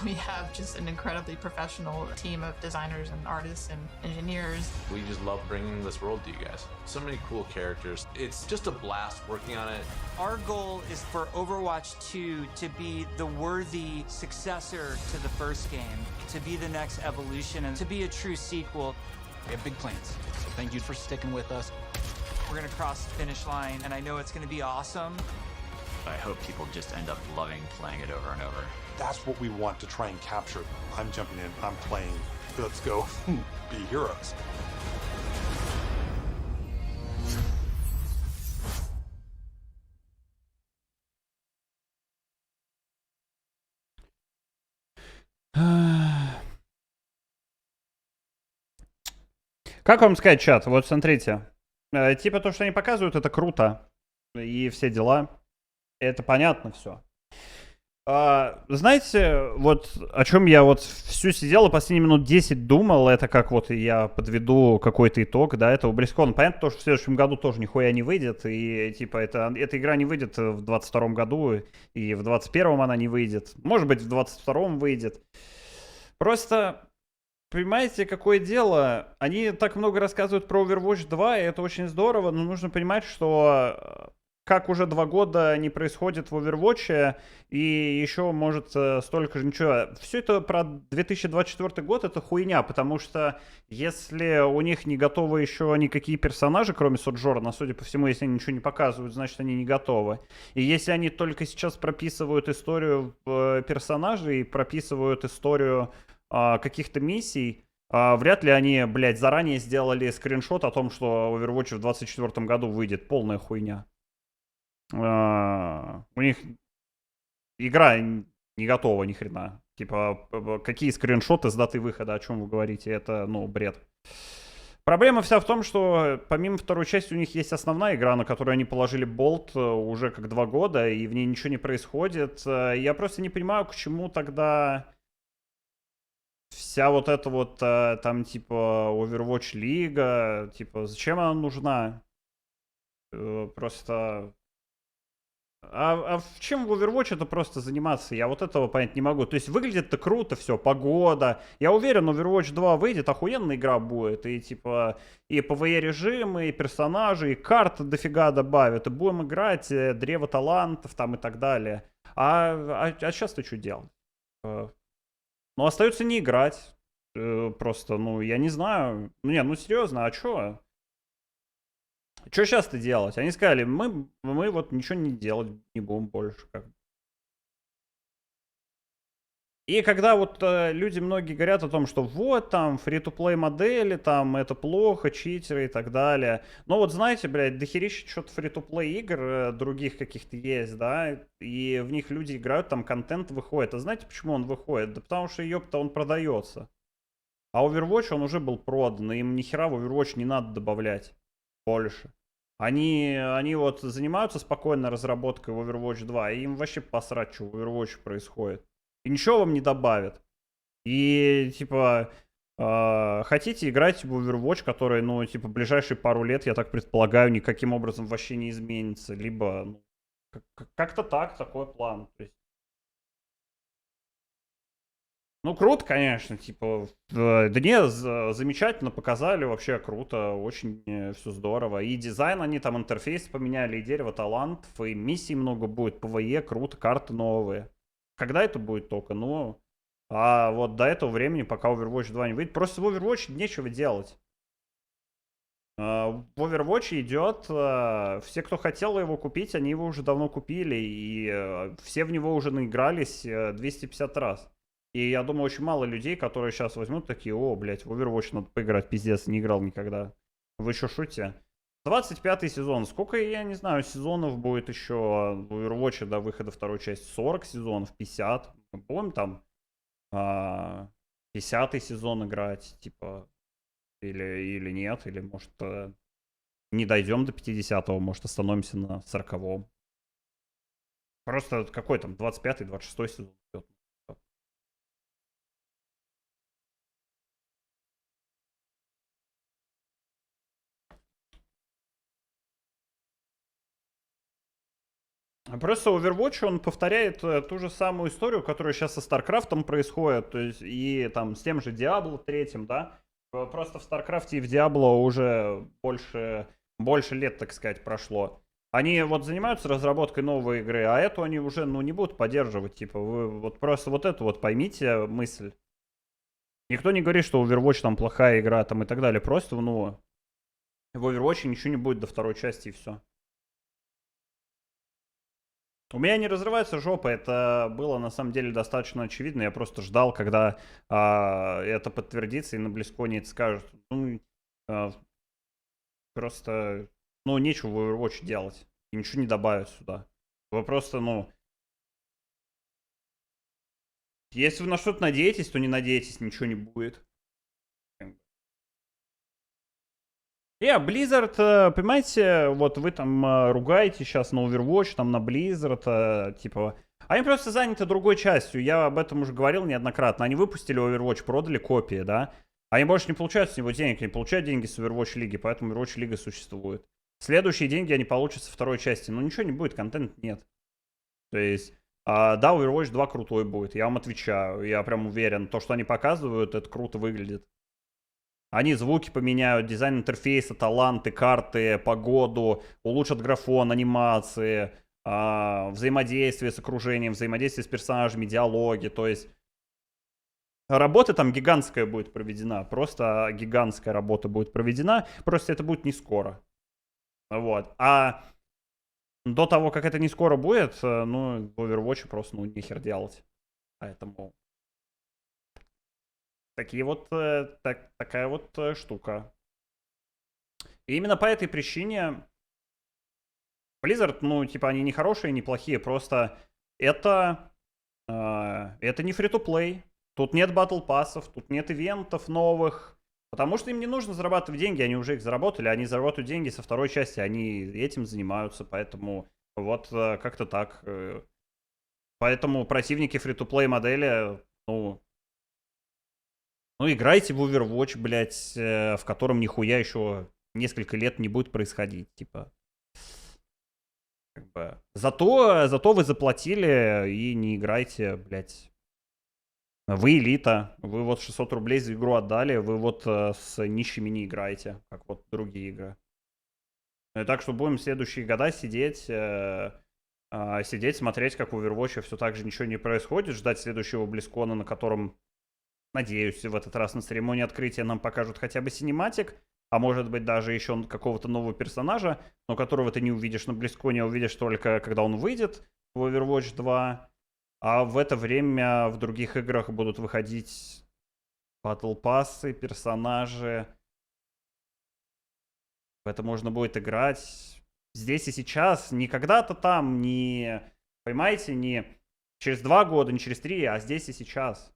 We have just an incredibly professional team of designers and artists and engineers. We just love bringing this world to you guys. So many cool characters. It's just a blast working on it. Our goal is for Overwatch 2 to be the worthy successor to the first game, to be the next evolution, and to be a true sequel. We have big plans, so thank you for sticking with us. We're gonna cross the finish line, and I know it's gonna be awesome. I hope people just end up loving playing it over and over. That's what we want to try and capture. I'm jumping in, I'm playing, let's go be heroes. Как вам сказать, чат? Вот смотрите. Типа то, что они показывают, это круто. И все дела. Это понятно все. Знаете, вот о чем я вот всю сидел и последние минут 10 думал, это как вот я подведу какой-то итог, да, этого Близзкона. Понятно, то, что в следующем году тоже нихуя не выйдет, и типа эта игра не выйдет в 22-м году, и в 21-м она не выйдет. Может быть, в 22-м выйдет. Просто, понимаете, какое дело? Они так много рассказывают про Overwatch 2, и это очень здорово, но нужно понимать, что как уже 2 года не происходит в Overwatch, и еще, может, столько же ничего. Все это про 2024 год, это хуйня, потому что если у них не готовы еще никакие персонажи, кроме Соджорна, судя по всему, если они ничего не показывают, значит, они не готовы. И если они только сейчас прописывают историю персонажей, прописывают историю каких-то миссий, вряд ли они, блядь, заранее сделали скриншот о том, что Overwatch в 2024 году выйдет. Полная хуйня. У них игра не готова ни хрена. Типа, какие скриншоты с датой выхода, о чем вы говорите? Это, ну, бред. Проблема вся в том, что помимо второй части у них есть основная игра, на которую они положили болт уже как 2 года, и в ней ничего не происходит. Я просто не понимаю, к чему тогда вся вот эта вот там типа Overwatch Лига, типа, зачем она нужна? Просто... А в чем в Overwatch это просто заниматься? Я вот этого понять не могу. То есть выглядит-то круто все, погода. Я уверен, Overwatch 2 выйдет, охуенная игра будет. И типа и PvE режимы, и персонажи, и карты дофига добавят. И будем играть, древо талантов там и так далее. А сейчас ты что делать? Ну, остается не играть. Просто, ну, я не знаю. Ну серьезно, а что? Что сейчас-то делать? Они сказали, мы вот ничего не делать не будем больше. И когда вот люди многие говорят о том, что вот там фри-то-плей модели, там это плохо, читеры и так далее. Но вот знаете, блядь, дохерища что-то фри-то-плей игр других каких-то есть, да, и в них люди играют, там контент выходит. А знаете, почему он выходит? Да потому что, ёпта, он продается. А Overwatch, он уже был продан, и им нихера в Overwatch не надо добавлять больше. Они вот занимаются спокойно разработкой в Overwatch 2, и им вообще посрать, что в Overwatch происходит. И ничего вам не добавят. И, типа, хотите играть в Overwatch, который, ну, типа, ближайшие пару лет, я так предполагаю, никаким образом вообще не изменится. Либо, ну, как-то так, такой план. То есть... Ну, круто, конечно, типа, да не, замечательно показали, вообще круто, очень все здорово. И дизайн они там, интерфейс поменяли, и дерево талантов, и миссий много будет, PvE, круто, карты новые. Когда это будет только? Ну, А вот до этого времени, пока Overwatch 2 не выйдет, просто в Overwatch нечего делать. В Overwatch идет, все, кто хотел его купить, они его уже давно купили, и все в него уже наигрались 250 раз. И я думаю, очень мало людей, которые сейчас возьмут такие: о, блядь, в Overwatch надо поиграть, пиздец, не играл никогда. Вы что, шутите? 25-й сезон. Сколько, я не знаю, сезонов будет еще в Overwatch до выхода второй части? 40 сезонов, 50. Мы будем там 50-й сезон играть, типа, или нет, или может не дойдем до 50-го, может остановимся на 40-м. Просто какой там 25-й, 26-й сезон идет. Просто Overwatch, он повторяет ту же самую историю, которая сейчас со StarCraft'ом происходит, то есть и там с тем же Diablo 3, да. Просто в StarCraft и в Diablo уже больше лет, так сказать, прошло. Они вот занимаются разработкой новой игры, а эту они уже, ну, не будут поддерживать, типа, вы вот просто вот эту вот поймите мысль. Никто не говорит, что Overwatch там плохая игра там и так далее, просто, ну, в Overwatch ничего не будет до второй части и все. У меня не разрывается жопа, это было на самом деле достаточно очевидно. Я просто ждал, когда это подтвердится и на Близзконе это скажут. Ну, просто, ну, нечего в Overwatch делать. И ничего не добавят сюда. Вы просто, ну... Если вы на что-то надеетесь, то не надейтесь, ничего не будет. Blizzard, понимаете, вот вы там ругаете сейчас на Overwatch, там на Blizzard, типа... Они просто заняты другой частью, я об этом уже говорил неоднократно. Они выпустили Overwatch, продали копии, да? Они больше не получают с него денег, они получают деньги с Overwatch лиги, поэтому Overwatch лига существует. Следующие деньги они получат со второй части, но ничего не будет, контент нет. То есть, да, Overwatch 2 крутой будет, я вам отвечаю, я прям уверен. То, что они показывают, это круто выглядит. Они звуки поменяют, дизайн интерфейса, таланты, карты, погоду, улучшат графон, анимации, взаимодействие с окружением, взаимодействие с персонажами, диалоги. То есть работа там гигантская будет проведена, просто гигантская работа будет проведена, просто это будет не скоро. Вот. А до того, как это не скоро будет, ну, в Overwatch просто, ну, нехер делать. Поэтому... Такие вот, такая вот штука. И именно по этой причине Blizzard, ну, типа, они не хорошие, не плохие, просто это не free-to-play. Тут нет батл пассов, тут нет ивентов новых, потому что им не нужно зарабатывать деньги, они уже их заработали, они заработают деньги со второй части, они этим занимаются, поэтому вот как-то так. Поэтому противники free-to-play модели, ну, играйте в Overwatch, блядь, в котором нихуя еще несколько лет не будет происходить, типа. Как бы. Зато вы заплатили и не играйте, блядь. Вы элита, вы вот 600 рублей за игру отдали, вы вот с нищими не играете, как вот другие игры. И так что будем в следующие года сидеть, смотреть, как в Overwatch все так же ничего не происходит, ждать следующего Близзкона, на котором... Надеюсь, в этот раз на церемонии открытия нам покажут хотя бы синематик, а может быть даже еще какого-то нового персонажа, но которого ты не увидишь на Близзконе, а увидишь только, когда он выйдет в Overwatch 2. А в это время в других играх будут выходить батл пассы, персонажи. В это можно будет играть здесь и сейчас, не когда-то там, не, понимаете, не через 2 года, не через 3, а здесь и сейчас.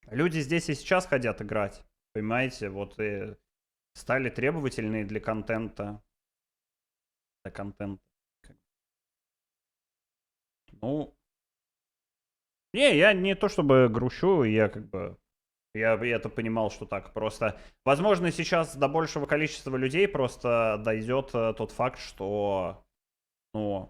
Люди здесь и сейчас хотят играть, понимаете, вот и стали требовательные для контента. Для контента. Ну, я не то чтобы грущу, я как бы, я это понимал, что так просто. Возможно, сейчас до большего количества людей просто дойдет тот факт, что, ну...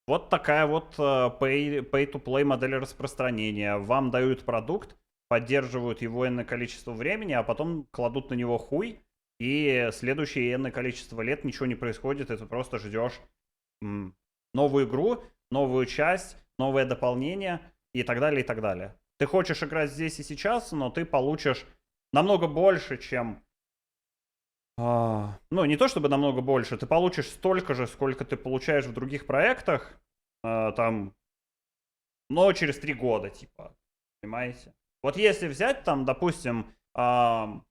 Вот такая вот pay-to-play модель распространения. Вам дают продукт, поддерживают его энное количество времени, а потом кладут на него хуй, и следующее энное количество лет ничего не происходит, и ты просто ждешь новую игру, новую часть, новое дополнение и так далее, и так далее. Ты хочешь играть здесь и сейчас, но ты получишь намного больше, чем... ну, не то чтобы намного больше, ты получишь столько же, сколько ты получаешь в других проектах, там, но через 3 года, типа, понимаете? Вот если взять там, допустим, да,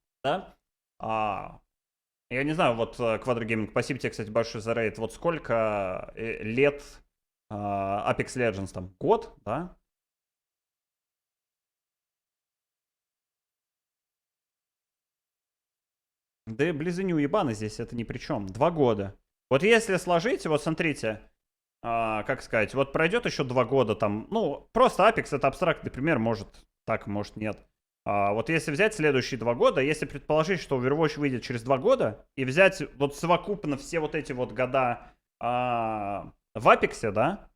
я не знаю, вот Квадрогейминг, спасибо тебе, кстати, большое за рейд, вот сколько лет Apex Legends, там, год, да? Да и Близзы не уебаны здесь, это ни при чем. 2 года. Вот если сложить, вот смотрите, как сказать, вот пройдет еще 2 года там, ну, просто Apex это абстрактный пример, может так, может нет. Вот если взять следующие 2 года, если предположить, что Overwatch выйдет через 2 года, и взять вот совокупно все вот эти вот года в Apex, да,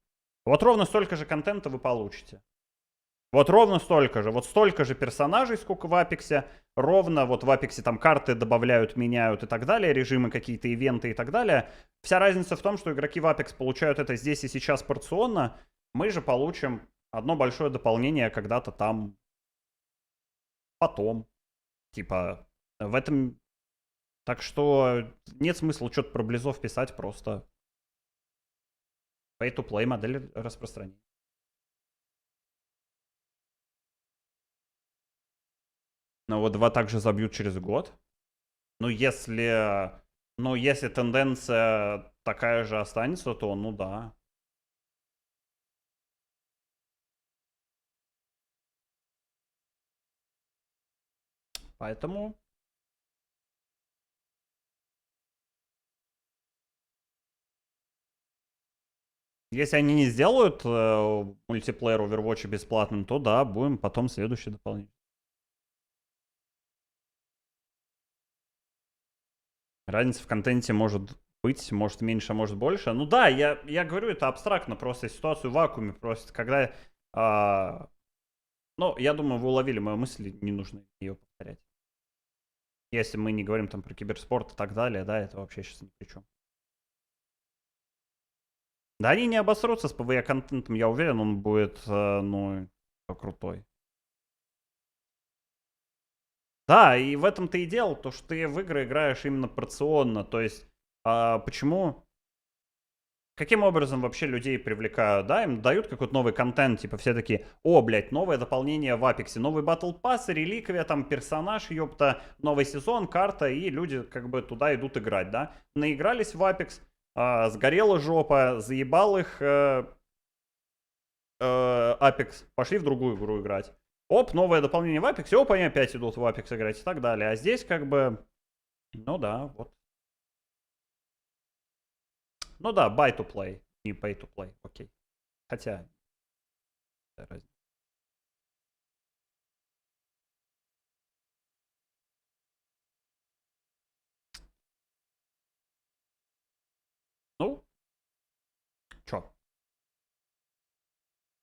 вот ровно столько же контента вы получите. Вот ровно столько же персонажей, сколько в Apex, ровно вот в Apex там карты добавляют, меняют и так далее, режимы какие-то, ивенты и так далее. Вся разница в том, что игроки в Apex получают это здесь и сейчас порционно, мы же получим одно большое дополнение когда-то там потом. Типа, в этом... Так что нет смысла что-то про Близзов писать, просто pay-to-play модель распространения. Но вот 2 также забьют через год. Ну, если тенденция такая же останется, то ну да. Поэтому... Если они не сделают мультиплеер Overwatch бесплатным, то да, будем потом следующее дополнение. Разница в контенте может быть, может меньше, а может больше. Ну да, я говорю, это абстрактно, просто ситуацию в вакууме, просто когда... ну, я думаю, вы уловили мою мысль, не нужно ее повторять. Если мы не говорим там про киберспорт и так далее, да, это вообще сейчас ни при чем. Да они не обосрутся с PvE-контентом, я уверен, он будет, ну, крутой. Да, и в этом-то и дело, то, что ты в игры играешь именно порционно, то есть, почему... Каким образом вообще людей привлекают, да, им дают какой-то новый контент, типа все такие, о, блядь, новое дополнение в Apex, новый Battle Pass, реликвия, там, персонаж, ёпта, новый сезон, карта, и люди как бы туда идут играть, да. Наигрались в Apex, сгорела жопа, заебал их Apex, пошли в другую игру играть. Оп, новое дополнение в Apex, оп, они опять идут в Apex играть и так далее. А здесь как бы, ну да, вот. Ну да, buy to play, не pay to play, окей. Хотя... Ну, чё?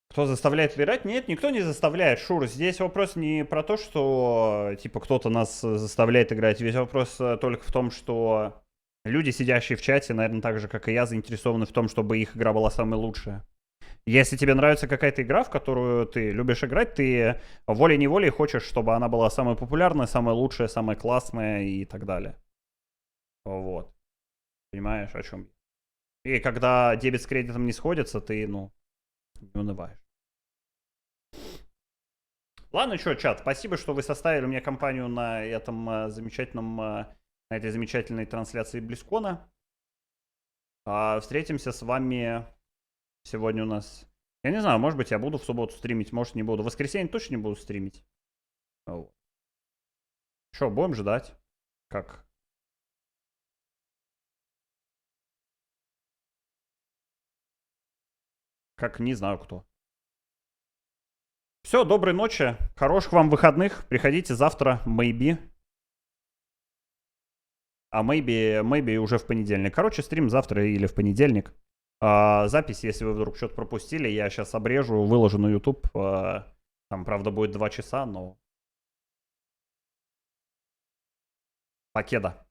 Кто заставляет играть? Нет, никто не заставляет, Шур. Здесь вопрос не про то, что, типа, кто-то нас заставляет играть. Весь вопрос только в том, что... Люди, сидящие в чате, наверное, так же, как и я, заинтересованы в том, чтобы их игра была самой лучшая. Если тебе нравится какая-то игра, в которую ты любишь играть, ты волей-неволей хочешь, чтобы она была самая популярная, самая лучшая, самая классная и так далее. Вот. Понимаешь, о чем я? И когда дебет с кредитом не сходятся, ты, ну, не унываешь. Ладно, что, чат, спасибо, что вы составили мне компанию на этом замечательном... на этой замечательной трансляции Близзкона. Встретимся с вами сегодня у нас... Я не знаю, может быть, я буду в субботу стримить, может, не буду. В воскресенье точно не буду стримить. Что, будем ждать? Как? Как не знаю кто. Все, доброй ночи, хороших вам выходных. Приходите завтра, maybe. А maybe уже в понедельник. Короче, стрим завтра или в понедельник. Запись, если вы вдруг что-то пропустили, я сейчас обрежу, выложу на YouTube. Там, правда, будет 2 часа, но... Покеда.